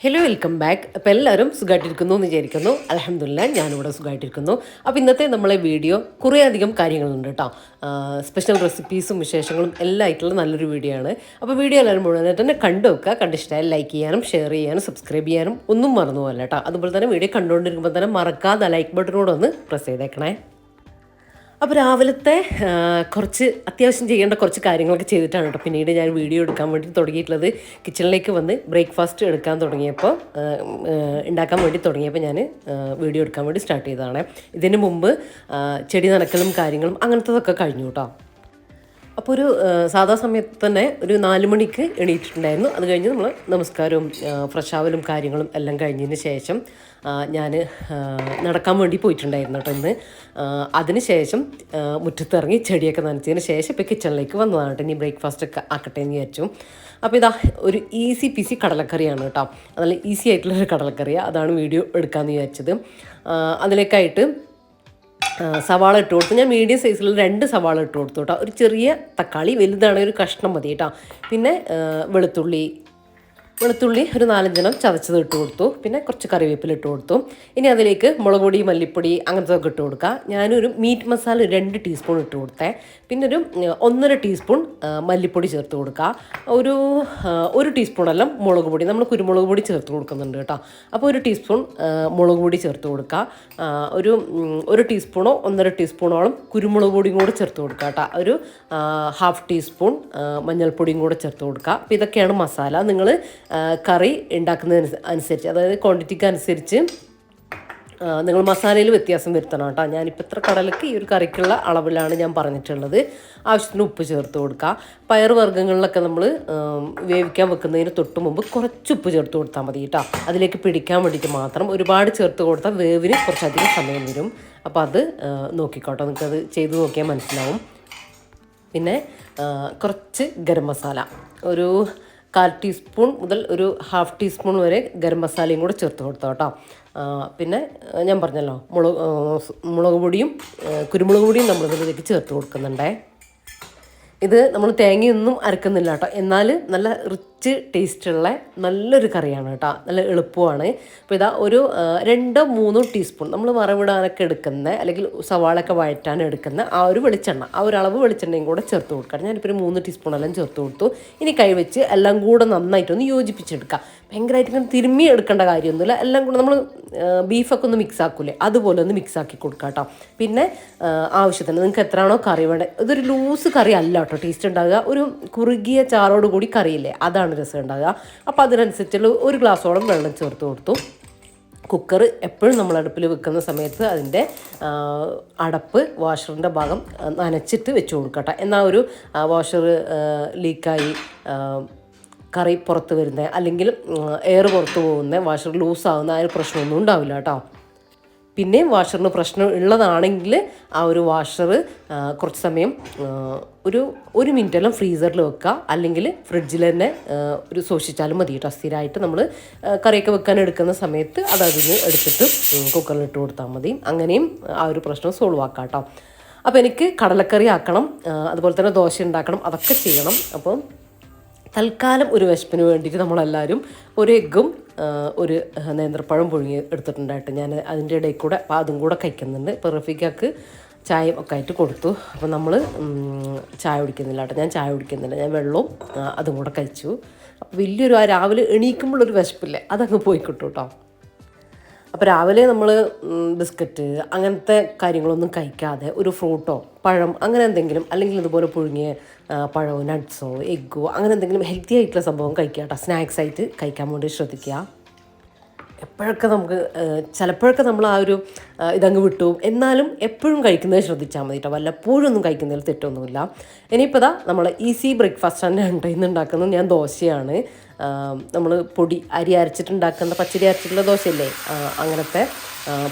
Hello welcome back. അപ്പോൾ എല്ലാവരും സുഖമായിട്ടിരിക്കുന്നു എന്ന് വിചാരിക്കുന്നു. അൽഹംദുലില്ലാ ഞാനിവിടെ സുഖമായിട്ടിരിക്കുന്നു. അപ്പോൾ ഇന്നത്തെ നമ്മളെ വീഡിയോ കുറേയധികം കാര്യങ്ങളുണ്ട് കേട്ടോ. സ്പെഷ്യൽ റെസിപ്പീസും വിശേഷങ്ങളും എല്ലാം ആയിട്ടുള്ള നല്ലൊരു വീഡിയോ ആണ്. അപ്പോൾ വീഡിയോ എല്ലാവരും മുഴുവനായിട്ട് തന്നെ കണ്ടു വെക്കുക. കണ്ടിഷ്ടമായി ലൈക്ക് ചെയ്യാനും ഷെയർ ചെയ്യാനും സബ്സ്ക്രൈബ് ചെയ്യാനും ഒന്നും മറന്നു പോകല്ല കേട്ടോ. അതുപോലെ തന്നെ വീഡിയോ കണ്ടുകൊണ്ടിരിക്കുമ്പോൾ തന്നെ മറക്കാതെ ലൈക്ക് ബട്ടനോട് ഒന്ന് പ്രസ് ചെയ്തേക്കണേ. അപ്പോൾ രാവിലത്തെ കുറച്ച് അത്യാവശ്യം ചെയ്യേണ്ട കുറച്ച് കാര്യങ്ങളൊക്കെ ചെയ്തിട്ടാണ് കേട്ടോ പിന്നീട് ഞാൻ വീഡിയോ എടുക്കാൻ വേണ്ടി തുടങ്ങിയിട്ടുള്ളത്. കിച്ചണിലേക്ക് വന്ന് ബ്രേക്ക്ഫാസ്റ്റ് എടുക്കാൻ തുടങ്ങിയപ്പോൾ ഉണ്ടാക്കാൻ വേണ്ടി തുടങ്ങിയപ്പോൾ ഞാൻ വീഡിയോ എടുക്കാൻ വേണ്ടി സ്റ്റാർട്ട് ചെയ്തതാണ്. ഇതിന് മുമ്പ് ചെടി നനക്കലും കാര്യങ്ങളും അങ്ങനത്തതൊക്കെ കഴിഞ്ഞു കേട്ടോ. അപ്പോൾ ഒരു സാധാ സമയത്ത് തന്നെ ഒരു 4 മണിക്ക് എണീറ്റിട്ടുണ്ടായിരുന്നു. അത് കഴിഞ്ഞ് നമ്മൾ നമസ്കാരവും ഫ്രഷ് ആവലും കാര്യങ്ങളും എല്ലാം കഴിഞ്ഞതിന് ശേഷം ഞാൻ നടക്കാൻ വേണ്ടി പോയിട്ടുണ്ടായിരുന്നു കേട്ടോ ഇന്ന്. അതിന് ശേഷം മുറ്റത്തിറങ്ങി ചെടിയൊക്കെ നനച്ചതിന് ശേഷം ഇപ്പോൾ കിച്ചണിലേക്ക് വന്നതാണ് കേട്ടോ. ഇനി ബ്രേക്ക്ഫാസ്റ്റ് ഒക്കെ ആക്കട്ടെ എന്ന് വിചാരിച്ചു. അപ്പോൾ ഇതാ ഒരു ഈസി പീസി കടലക്കറിയാണ് കേട്ടോ. നല്ല ഈസി ആയിട്ടുള്ളൊരു കടലക്കറിയാണ്. അതാണ് വീഡിയോ എടുക്കാമെന്ന് വിചാരിച്ചത്. അതിലേക്കായിട്ട് സവാള ഇട്ട് കൊടുത്തു. ഞാൻ മീഡിയം സൈസിലുള്ള 2 സവാള ഇട്ട് കൊടുത്തു കേട്ടോ. ഒരു ചെറിയ തക്കാളി, വലുതാണ് ഒരു കഷ്ണം മതി കേട്ടോ. പിന്നെ വെളുത്തുള്ളി ഒരു 4-5 ചതച്ചത് ഇട്ട് കൊടുത്തു. പിന്നെ കുറച്ച് കറിവേപ്പില ഇട്ട് കൊടുത്തു. ഇനി അതിലേക്ക് മുളക് പൊടി, മല്ലിപ്പൊടി അങ്ങനത്തെയൊക്കെ ഇട്ട് കൊടുക്കുക. ഞാനൊരു മീറ്റ് മസാല 2 ടീസ്പൂൺ ഇട്ട് കൊടുത്തേ. പിന്നെ ഒരു 1.5 ടീസ്പൂൺ മല്ലിപ്പൊടി ചേർത്ത് കൊടുക്കുക. ഒരു ടീസ്പൂണെല്ലാം മുളക് പൊടി, നമ്മൾ കുരുമുളക് പൊടി ചേർത്ത് കൊടുക്കുന്നുണ്ട് കേട്ടോ. അപ്പോൾ 1 ടീസ്പൂൺ മുളക് പൊടി ചേർത്ത് കൊടുക്കുക. ഒരു ടീസ്പൂണോ 1.5 ടീസ്പൂണോളം കുരുമുളക് പൊടിയും കൂടെ ചേർത്ത് കൊടുക്കുക കേട്ടോ. ഒരു 1/2 ടീസ്പൂൺ മഞ്ഞൾപ്പൊടിയും കൂടെ ചേർത്ത് കൊടുക്കുക. അപ്പോൾ ഇതൊക്കെയാണ് മസാല. നിങ്ങൾ കറി ഉണ്ടാക്കുന്നതിന് അനുസരിച്ച്, അതായത് ക്വാണ്ടിറ്റിക്ക് അനുസരിച്ച് നിങ്ങൾ മസാലയിൽ വ്യത്യാസം വരുത്തണം കേട്ടോ. ഞാനിപ്പോൾ ഇത്ര കടലക്ക് ഈ ഒരു കറിക്കുള്ള അളവിലാണ് ഞാൻ പറഞ്ഞിട്ടുള്ളത്. ആവശ്യത്തിന് ഉപ്പ് ചേർത്ത് കൊടുക്കുക. പയർ വർഗ്ഗങ്ങളിലൊക്കെ നമ്മൾ വേവിക്കാൻ വെക്കുന്നതിന് തൊട്ട് മുമ്പ് കുറച്ച് ഉപ്പ് ചേർത്ത് കൊടുത്താൽ മതി കേട്ടോ. അതിലേക്ക് പിടിക്കാൻ വേണ്ടിയിട്ട് മാത്രം. ഒരുപാട് ചേർത്ത് കൊടുത്താൽ വേവിന് കുറച്ചധികം സമയം വരും. അപ്പോൾ അത് നോക്കിക്കോട്ടോ, നിങ്ങൾക്കത് ചെയ്ത് നോക്കിയാൽ മനസ്സിലാവും. പിന്നെ കുറച്ച് ഗരം മസാല, ഒരു 1/4 ടീസ്പൂൺ മുതൽ ഒരു 1/2 ടീസ്പൂൺ വരെ ഗരം മസാലയും കൂടെ ചേർത്ത് കൊടുത്തോ കേട്ടോ. പിന്നെ ഞാൻ പറഞ്ഞല്ലോ മുളക് പൊടിയും കുരുമുളക് പൊടിയും നമ്മളിതിലേക്ക് ചേർത്ത് കൊടുക്കുന്നുണ്ടേ. ഇത് നമ്മൾ തേങ്ങയൊന്നും അരക്കുന്നില്ല കേട്ടോ. എന്നാൽ നല്ല റിച്ച് ടേസ്റ്റുള്ള നല്ലൊരു കറിയാണ് കേട്ടോ. നല്ല എളുപ്പമാണ്. അപ്പോൾ ഇതാ ഒരു 2-3 ടീസ്പൂൺ നമ്മൾ വറവിടാനൊക്കെ എടുക്കുന്ന, അല്ലെങ്കിൽ സവാളൊക്കെ വഴറ്റാൻ എടുക്കുന്ന ആ ഒരു വെളിച്ചെണ്ണ, ആ ഒരു അളവ് വെളിച്ചെണ്ണയും കൂടെ ചേർത്ത് കൊടുക്കണം. ഞാനിപ്പോൾ ഒരു 3 ടീസ്പൂണെല്ലാം ചേർത്ത് കൊടുത്തു. ഇനി കൈവച്ച് എല്ലാം കൂടെ നന്നായിട്ടൊന്ന് യോജിപ്പിച്ചെടുക്കുക. ഭയങ്കരമായിട്ട് ഇങ്ങനെ തിരുമ്മി എടുക്കേണ്ട കാര്യമൊന്നുമില്ല. എല്ലാം കൂടെ നമ്മൾ ബീഫൊക്കെ ഒന്ന് മിക്സ് ആക്കൂലേ, അതുപോലെ ഒന്ന് മിക്സ് ആക്കി കൊടുക്കുക കേട്ടോ. പിന്നെ ആവശ്യത്തിന് നിങ്ങൾക്ക് എത്രയാണോ കറി വേണ്ടത്. ഇതൊരു ലൂസ് കറി അല്ല കേട്ടോ ടേസ്റ്റ് ഉണ്ടാകുക. ഒരു കുറുകിയ ചാറോട് കൂടി കറിയില്ലേ, അതാണ് രസം ഉണ്ടാകുക. അപ്പോൾ അതിനനുസരിച്ചുള്ള 1 ഗ്ലാസ്സോളം വെള്ളം ചേർത്ത് കൊടുത്തു. കുക്കർ എപ്പോഴും നമ്മൾ അടുപ്പിൽ വെക്കുന്ന സമയത്ത് അതിൻ്റെ അടപ്പ് വാഷറിൻ്റെ ഭാഗം നനച്ചിട്ട് വെച്ച് കൊടുക്കട്ടെ. എന്നാൽ ഒരു വാഷർ ലീക്കായി കറി പുറത്ത് വരുന്നത്, അല്ലെങ്കിൽ എയർ പുറത്ത് പോകുന്നത്, വാഷർ ലൂസാകുന്ന ആ ഒരു പ്രശ്നമൊന്നും ഉണ്ടാവില്ല കേട്ടോ. പിന്നെയും വാഷറിന് പ്രശ്നം ഉള്ളതാണെങ്കിൽ ആ ഒരു വാഷർ കുറച്ച് സമയം ഒരു മിനിറ്റെല്ലാം ഫ്രീസറിൽ വെക്കുക, അല്ലെങ്കിൽ ഫ്രിഡ്ജിൽ തന്നെ ഒരു സൂക്ഷിച്ചാലും മതി കേട്ടോ. സ്ഥിരമായിട്ട് നമ്മൾ കറിയൊക്കെ വെക്കാൻ എടുക്കുന്ന സമയത്ത് അതിന് എടുത്തിട്ട് കുക്കറിൽ ഇട്ട് കൊടുത്താൽ മതി. അങ്ങനെയും ആ ഒരു പ്രശ്നം സോൾവ് ആക്കാം കേട്ടോ. അപ്പോൾ എനിക്ക് കടലക്കറി ആക്കണം, അതുപോലെ തന്നെ ദോശ ഉണ്ടാക്കണം, അതൊക്കെ ചെയ്യണം. അപ്പം തൽക്കാലം ഒരു വിശപ്പിന് വേണ്ടിയിട്ട് നമ്മളെല്ലാവരും ഒരു എഗ്ഗും ഒരു നേന്ത്രപ്പഴം പുഴുങ്ങി എടുത്തിട്ടുണ്ടായിട്ട് ഞാൻ അതിൻ്റെ ഇടയിൽ കൂടെ അതും കൂടെ കഴിക്കുന്നുണ്ട്. ഇപ്പോൾ റഫീഖക്ക് ചായയും ഒക്കെ ആയിട്ട് കൊടുത്തു. അപ്പോൾ നമ്മൾ ചായ കുടിക്കുന്നില്ല കേട്ടോ. ഞാൻ ചായ കുടിക്കുന്നില്ല, ഞാൻ വെള്ളവും അതും കൂടെ കഴിച്ചു. അപ്പോൾ വലിയൊരു രാവിലെ എണീക്കുമ്പോഴൊരു വിശപ്പില്ലേ, അതങ്ങ് പോയി കിട്ടും കേട്ടോ. അപ്പോൾ രാവിലെ നമ്മൾ ബിസ്ക്കറ്റ് അങ്ങനത്തെ കാര്യങ്ങളൊന്നും കഴിക്കാതെ ഒരു ഫ്രൂട്ടോ പഴം അങ്ങനെ എന്തെങ്കിലും, അല്ലെങ്കിൽ ഇതുപോലെ പുഴുങ്ങിയ പഴമോ നട്ട്സോ എഗ്ഗോ അങ്ങനെ എന്തെങ്കിലും ഹെൽത്തി ആയിട്ടുള്ള സംഭവം കഴിക്കുക കേട്ടോ. സ്നാക്സ് ആയിട്ട് കഴിക്കാൻ വേണ്ടി ശ്രദ്ധിക്കുക. എപ്പോഴൊക്കെ നമുക്ക് ചിലപ്പോഴൊക്കെ നമ്മൾ ആ ഒരു ഇതങ്ങ് വിട്ടു, എന്നാലും എപ്പോഴും കഴിക്കുന്നത് ശ്രദ്ധിച്ചാൽ മതി കേട്ടോ. വല്ലപ്പോഴും ഒന്നും കഴിക്കുന്നതിൽ തെറ്റൊന്നുമില്ല. ഇനിയിപ്പോൾ ഇതാ നമ്മൾ ഈസി ബ്രേക്ക്ഫാസ്റ്റ് തന്നെ ഉണ്ട് ഇന്ന് ഉണ്ടാക്കുന്നത്. ഞാൻ ദോശയാണ്, നമ്മൾ പൊടി അരി അരച്ചിട്ടുണ്ടാക്കുന്ന പച്ചരി അരച്ചിട്ടുള്ള ദോശയില്ലേ, അങ്ങനത്തെ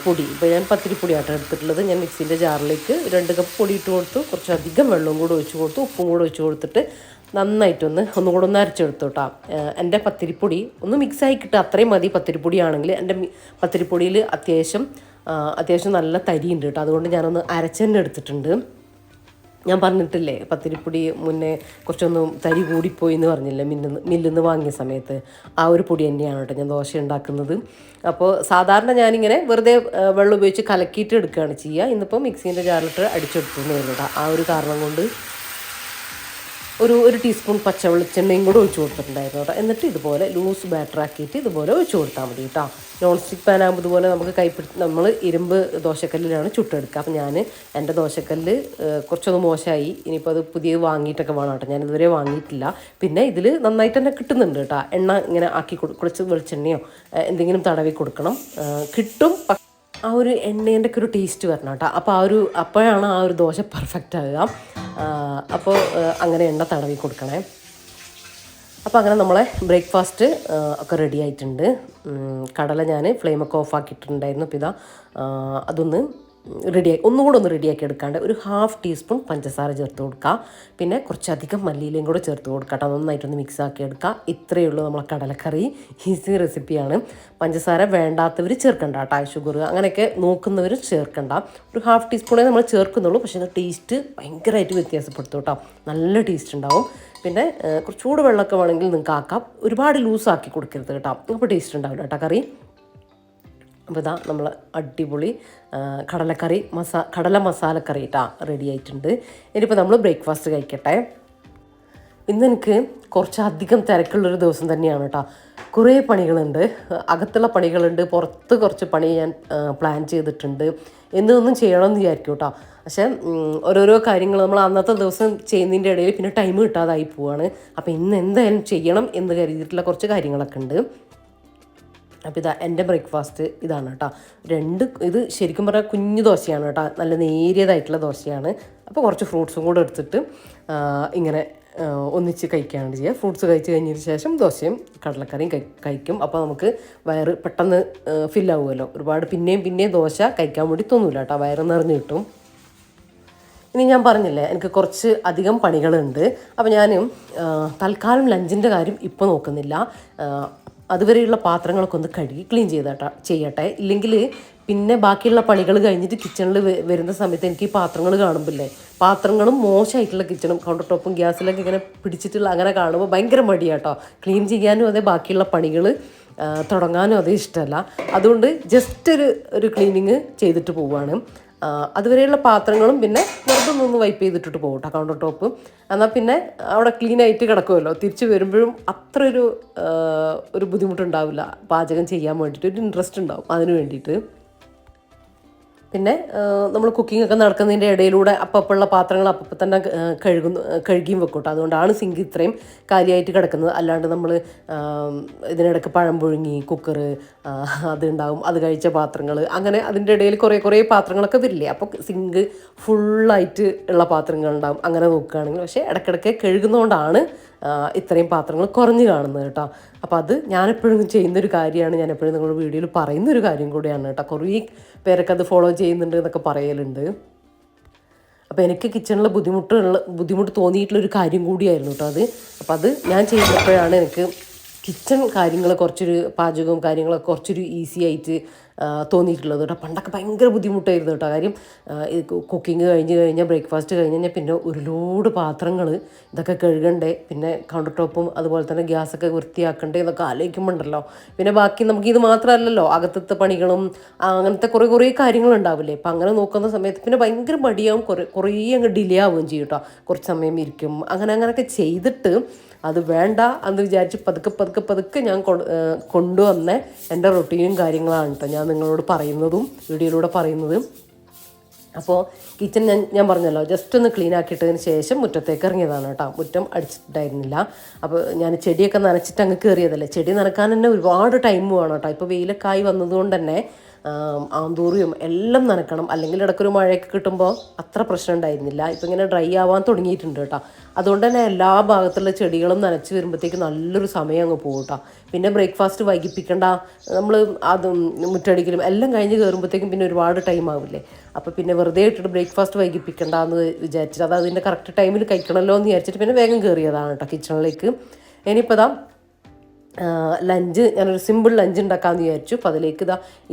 പൊടി. ഇപ്പോൾ ഞാൻ പത്തിരിപ്പൊടിയാട്ടോ എടുത്തിട്ടുള്ളത്. ഞാൻ മിക്സിൻ്റെ ജാറിലേക്ക് 2 കപ്പ് പൊടി ഇട്ട് കൊടുത്തു. കുറച്ചധികം വെള്ളവും കൂടെ ഒഴിച്ച് കൊടുത്തു, ഉപ്പും കൂടെ ഒഴിച്ച് കൊടുത്തിട്ട് ഒന്നുകൂടെ ഒന്ന് അരച്ചെടുത്തു കേട്ടോ. എൻ്റെ പത്തിരിപ്പൊടി ഒന്ന് മിക്സായി കിട്ടുക, അത്രയും മതി. പത്തിരിപ്പൊടിയാണെങ്കിൽ എൻ്റെ പത്തിരിപ്പൊടിയിൽ അത്യാവശ്യം നല്ല തരിയുണ്ട് കേട്ടോ. അതുകൊണ്ട് ഞാനൊന്ന് അരച്ചെന്നെ എടുത്തിട്ടുണ്ട്. ഞാൻ പറഞ്ഞിട്ടില്ലേ പത്തിരിപ്പൊടി മുന്നേ കുറച്ചൊന്ന് തരി കൂടിപ്പോയി എന്ന് പറഞ്ഞില്ലേ മില്ലിന്ന് വാങ്ങിയ സമയത്ത്, ആ ഒരു പൊടി തന്നെയാണ് കേട്ടോ ഞാൻ ദോശ ഉണ്ടാക്കുന്നത്. അപ്പോൾ സാധാരണ ഞാനിങ്ങനെ വെറുതെ വെള്ളം ഉപയോഗിച്ച് കലക്കിയിട്ട് എടുക്കുകയാണ് ചെയ്യുക. ഇന്നിപ്പോൾ മിക്സീൻ്റെ ജാറിലിട്ട് അടിച്ചെടുത്തു എന്ന് കേട്ടോ. ആ ഒരു കാരണം കൊണ്ട് ഒരു ടീസ്പൂൺ പച്ച വെളിച്ചെണ്ണയും കൂടെ ഒഴിച്ച് കൊടുത്തിട്ടുണ്ടായിരുന്നു കേട്ടോ. എന്നിട്ട് ഇതുപോലെ ലൂസ് ബാറ്റർ ആക്കിയിട്ട് ഇതുപോലെ ഒഴിച്ച് കൊടുത്താൽ മതി കേട്ടോ. നോൺ സ്റ്റിക്ക് പാൻ ആകുമ്പോൾ ഇതുപോലെ നമുക്ക് നമ്മൾ ഇരുമ്പ് ദോശക്കല്ലിലാണ് ചുട്ടെടുക്കുക. അപ്പോൾ ഞാൻ എൻ്റെ ദോശക്കല്ല് കുറച്ചൊന്ന് മോശമായി. ഇനിയിപ്പോൾ അത് പുതിയത് വാങ്ങിയിട്ടൊക്കെ വേണം കേട്ടോ. ഞാനിതുവരെ വാങ്ങിയിട്ടില്ല. പിന്നെ ഇതിൽ നന്നായിട്ട് തന്നെ കിട്ടുന്നുണ്ട് കേട്ടോ. എണ്ണ ഇങ്ങനെ ആക്കി കുറച്ച് വെളിച്ചെണ്ണയോ എന്തെങ്കിലും തടവി കൊടുക്കണം, കിട്ടും. ആ ഒരു എണ്ണേൻ്റെ ഒക്കെ ഒരു ടേസ്റ്റ് വരണം കേട്ടോ. അപ്പോൾ അപ്പോഴാണ് ആ ഒരു ദോശ പെർഫെക്റ്റ് ആകുക. അപ്പോൾ അങ്ങനെ എണ്ണ തടവി കൊടുക്കണേ. അപ്പോൾ അങ്ങനെ നമ്മളെ ബ്രേക്ക്ഫാസ്റ്റ് ഒക്കെ റെഡി ആയിട്ടുണ്ട്. കടല ഞാൻ ഫ്ലെയിമൊക്കെ ഓഫ് ആക്കിയിട്ടുണ്ടായിരുന്നു. അപ്പോൾ ഇതാ അതൊന്ന് ഒന്നുകൂടെ ഒന്ന് റെഡിയാക്കി എടുക്കാണ്ട് ഒരു 1/2 ടീസ്പൂൺ പഞ്ചസാര ചേർത്ത് കൊടുക്കുക. പിന്നെ കുറച്ചധികം മല്ലിയിലയും കൂടെ ചേർത്ത് കൊടുക്കുക കേട്ടോ. നന്നായിട്ടൊന്ന് മിക്സ് ആക്കി എടുക്കുക. ഇത്രയേ ഉള്ളൂ നമ്മളെ കടലക്കറി. ഈസി റെസിപ്പിയാണ്. പഞ്ചസാര വേണ്ടാത്തവർ ചേർക്കണ്ട കേട്ടോ. ഷുഗർ അങ്ങനെയൊക്കെ നോക്കുന്നവർ ചേർക്കണ്ട. ഒരു 1/2 ടീസ്പൂണേ നമ്മൾ ചേർക്കുന്നുള്ളൂ. പക്ഷേ അത് ടേസ്റ്റ് ഭയങ്കരമായിട്ട് വ്യത്യാസപ്പെടുത്തും കേട്ടോ. നല്ല ടേസ്റ്റ് ഉണ്ടാവും. പിന്നെ കുറച്ചുകൂടെ വെള്ളമൊക്കെ വേണമെങ്കിൽ നിങ്ങൾക്ക് ആക്കാം. ഒരുപാട് ലൂസാക്കി കൊടുക്കരുത് കേട്ടോ. അപ്പോൾ ടേസ്റ്റ് ഉണ്ടാവില്ല കേട്ടോ കറി. അപ്പോൾ ഇതാ നമ്മൾ അടിപൊളി കടല മസാലക്കറി കേട്ടോ റെഡി ആയിട്ടുണ്ട്. ഇനിയിപ്പോൾ നമ്മൾ ബ്രേക്ക്ഫാസ്റ്റ് കഴിക്കട്ടെ. ഇന്നെനിക്ക് കുറച്ചധികം തിരക്കുള്ളൊരു ദിവസം തന്നെയാണ് കേട്ടോ. കുറേ പണികളുണ്ട്, അകത്തുള്ള പണികളുണ്ട്, പുറത്ത് കുറച്ച് പണി ഞാൻ പ്ലാൻ ചെയ്തിട്ടുണ്ട്. എന്നൊന്നും ചെയ്യണമെന്ന് വിചാരിക്കും കേട്ടോ. പക്ഷേ ഓരോരോ കാര്യങ്ങൾ നമ്മൾ അന്നത്തെ ദിവസം ചെയ്യുന്നതിൻ്റെ ഇടയിൽ പിന്നെ ടൈം കിട്ടാതായി പോവാണ്. അപ്പോൾ ഇന്ന് എന്തായാലും ചെയ്യണം എന്ന് കരുതിയിട്ടുള്ള കുറച്ച് കാര്യങ്ങളൊക്കെ ഉണ്ട്. അപ്പോൾ ഇതാ എൻ്റെ ബ്രേക്ക്ഫാസ്റ്റ് ഇതാണ് കേട്ടോ. ഇത് ശരിക്കും പറഞ്ഞാൽ കുഞ്ഞു ദോശയാണ് കേട്ടോ. നല്ല നേരിയതായിട്ടുള്ള ദോശയാണ്. അപ്പോൾ കുറച്ച് ഫ്രൂട്ട്സും കൂടെ എടുത്തിട്ട് ഇങ്ങനെ ഒന്നിച്ച് കഴിക്കാണ്ട് ചെയ്യുക. ഫ്രൂട്ട്സ് കഴിച്ച് കഴിഞ്ഞതിന് ശേഷം ദോശയും കടലക്കറിയും കഴിക്കും. അപ്പോൾ നമുക്ക് വയറ് പെട്ടെന്ന് ഫില്ലാവുമല്ലോ. ഒരുപാട് പിന്നെയും ദോശ കഴിക്കാൻ വേണ്ടി തോന്നില്ല കേട്ടോ. വയറ് നിറഞ്ഞ് കിട്ടും. ഇനി ഞാൻ പറഞ്ഞില്ലേ എനിക്ക് കുറച്ച് അധികം പണികളുണ്ട്. അപ്പോൾ ഞാൻ തൽക്കാലം ലഞ്ചിൻ്റെ കാര്യം ഇപ്പോൾ നോക്കുന്നില്ല. അതുവരെയുള്ള പാത്രങ്ങളൊക്കെ ഒന്ന് കഴുകി ക്ലീൻ ചെയ്യട്ടെ. ഇല്ലെങ്കിൽ പിന്നെ ബാക്കിയുള്ള പണികൾ കഴിഞ്ഞിട്ട് കിച്ചണിൽ വരുന്ന സമയത്ത് എനിക്ക് ഈ പാത്രങ്ങൾ കാണുമ്പില്ലേ, പാത്രങ്ങളും മോശമായിട്ടുള്ള കിച്ചണും കൗണ്ടർ ടോപ്പും ഗ്യാസിലൊക്കെ ഇങ്ങനെ പിടിച്ചിട്ടുള്ള അങ്ങനെ കാണുമ്പോൾ ഭയങ്കര മടിയാട്ടോ. ക്ലീൻ ചെയ്യാനും അതേ ബാക്കിയുള്ള പണികൾ തുടങ്ങാനും അതേ ഇഷ്ടമല്ല. അതുകൊണ്ട് ജസ്റ്റ് ഒരു ക്ലീനിങ് ചെയ്തിട്ട് പോവുകയാണ്. അതുവരെയുള്ള പാത്രങ്ങളും പിന്നെ വെറുതെ ഒന്ന് വൈപ്പ് ചെയ്തിട്ടിട്ട് പോകും കേട്ടോ കൗണ്ടർ ടോപ്പ്. എന്നാൽ പിന്നെ അവിടെ ക്ലീൻ ആയിട്ട് കിടക്കുമല്ലോ. തിരിച്ച് വരുമ്പോഴും അത്ര ഒരു ബുദ്ധിമുട്ടുണ്ടാവില്ല. പാചകം ചെയ്യാൻ വേണ്ടിയിട്ട് ഒരു ഇൻട്രസ്റ്റ് ഉണ്ടാവും അതിന് വേണ്ടിയിട്ട്. പിന്നെ നമ്മൾ കുക്കിംഗ് ഒക്കെ നടക്കുന്നതിൻ്റെ ഇടയിലൂടെ അപ്പപ്പുള്ള പാത്രങ്ങൾ അപ്പം തന്നെ കഴുകിയും വെക്കും കേട്ടോ. അതുകൊണ്ടാണ് സിങ്ക് ഇത്രയും കാലിയായിട്ട് കിടക്കുന്നത്. അല്ലാണ്ട് നമ്മൾ ഇതിനിടയ്ക്ക് പഴം പുഴുങ്ങി കുക്കർ അതുണ്ടാവും, അത് കഴിച്ച പാത്രങ്ങൾ, അങ്ങനെ അതിൻ്റെ ഇടയിൽ കുറേ പാത്രങ്ങളൊക്കെ വരില്ലേ. അപ്പോൾ സിങ്ക് ഫുള്ളായിട്ട് ഉള്ള പാത്രങ്ങളുണ്ടാവും അങ്ങനെ നോക്കുകയാണെങ്കിൽ. പക്ഷേ ഇടയ്ക്കിടയ്ക്ക് കഴുകുന്നതുകൊണ്ടാണ് ഇത്രയും പാത്രങ്ങൾ കുറഞ്ഞ് കാണുന്നത് കേട്ടോ. അപ്പോൾ അത് ഞാനെപ്പോഴും ചെയ്യുന്നൊരു കാര്യമാണ്. ഞാനെപ്പോഴും നിങ്ങളുടെ വീഡിയോയിൽ പറയുന്നൊരു കാര്യം കൂടിയാണ് കേട്ടോ. കുറേ പേരൊക്കെ അത് ഫോളോ ചെയ്യുന്നുണ്ട് എന്നൊക്കെ പറയലുണ്ട്. അപ്പോൾ എനിക്ക് കിച്ചണിൽ ബുദ്ധിമുട്ട് തോന്നിയിട്ടുള്ളൊരു കാര്യം കൂടിയായിരുന്നു കേട്ടോ അത്. അപ്പോൾ അത് ഞാൻ ചെയ്തപ്പോഴാണ് എനിക്ക് കിച്ചൺ കാര്യങ്ങൾ പാചകവും കാര്യങ്ങളൊക്കെ കുറച്ചൊരു ഈസി ആയിട്ട് തോന്നിയിട്ടുള്ളത് കേട്ടോ. പണ്ടൊക്കെ ഭയങ്കര ബുദ്ധിമുട്ടായിരുന്നു കേട്ടോ. കാര്യം കുക്കിംഗ് കഴിഞ്ഞാൽ ബ്രേക്ക്ഫാസ്റ്റ് കഴിഞ്ഞാൽ പിന്നെ ഒരു ലോഡ് പാത്രങ്ങൾ ഇതൊക്കെ കഴുകണ്ടേ, പിന്നെ കൗണ്ടർ ടോപ്പും അതുപോലെ തന്നെ ഗ്യാസൊക്കെ വൃത്തിയാക്കണ്ടേ എന്നൊക്കെ ആലോചിക്കുമ്പോണ്ടല്ലോ. പിന്നെ ബാക്കി നമുക്ക് ഇത് മാത്രമല്ലല്ലോ, അകത്തത്തെ പണികളും അങ്ങനത്തെ കുറേ കാര്യങ്ങളുണ്ടാവില്ലേ. അപ്പം അങ്ങനെ നോക്കുന്ന സമയത്ത് പിന്നെ ഭയങ്കര മടിയാവും, കുറേ അങ്ങ് ഡിലേ ആവുകയും ചെയ്യും കേട്ടോ. കുറച്ച് സമയം ഇരിക്കും, അങ്ങനെയൊക്കെ ചെയ്തിട്ട് അത് വേണ്ട എന്ന് വിചാരിച്ച് പതുക്കെ ഞാൻ കൊണ്ടുവന്ന എൻ്റെ റൊട്ടീനും കാര്യങ്ങളാണ് കേട്ടോ ഞാൻ നിങ്ങളോട് പറയുന്നതും വീഡിയോയിലൂടെ പറയുന്നതും. അപ്പോൾ കിച്ചൺ ഞാൻ പറഞ്ഞല്ലോ ജസ്റ്റ് ഒന്ന് ക്ലീൻ ആക്കിയിട്ടതിന് ശേഷം മുറ്റത്തേക്ക് ഇറങ്ങിയതാണ് കേട്ടോ. മുറ്റം അടിച്ചിട്ടുണ്ടായിരുന്നില്ല. അപ്പോൾ ഞാൻ ചെടിയൊക്കെ നനച്ചിട്ട് അങ്ങ് കയറിയതല്ലേ. ചെടി നനക്കാൻ തന്നെ ഒരുപാട് ടൈം വേണം കേട്ടോ. ഇപ്പോൾ വെയിലൊക്കെ ആയി വന്നതുകൊണ്ട് തന്നെ ആന്തൂറിയും എല്ലാം നനക്കണം. അല്ലെങ്കിൽ ഇടയ്ക്കൊരു മഴയൊക്കെ കിട്ടുമ്പോൾ അത്ര പ്രശ്നം ഉണ്ടായിരുന്നില്ല. ഇപ്പം ഇങ്ങനെ ഡ്രൈ ആവാൻ തുടങ്ങിയിട്ടുണ്ട് കേട്ടോ. അതുകൊണ്ട് തന്നെ എല്ലാ ഭാഗത്തുള്ള ചെടികളും നനച്ച് വരുമ്പോഴത്തേക്ക് നല്ലൊരു സമയം അങ്ങ് പോകും കേട്ടോ. പിന്നെ ബ്രേക്ക്ഫാസ്റ്റ് വൈകിപ്പിക്കണ്ട, നമ്മൾ അതും മുറ്റടിക്കലും എല്ലാം കഴിഞ്ഞ് കയറുമ്പോഴത്തേക്കും പിന്നെ ഒരുപാട് ടൈം ആവില്ലേ. അപ്പോൾ പിന്നെ വെറുതെ ഇട്ടിട്ട് ബ്രേക്ക്ഫാസ്റ്റ് വൈകിപ്പിക്കണ്ട എന്ന് വിചാരിച്ചിട്ട് അത് അതിൻ്റെ കറക്റ്റ് ടൈമിൽ കഴിക്കണമല്ലോ എന്ന് വിചാരിച്ചിട്ട് പിന്നെ വേഗം കയറിയതാണ് കേട്ടോ കിച്ചണിലേക്ക്. ഇനിയിപ്പോൾ ലഞ്ച് ഞാനൊരു സിമ്പിൾ ലഞ്ച് ഉണ്ടാക്കാമെന്ന് വിചാരിച്ചു. അപ്പോൾ അതിലേക്ക്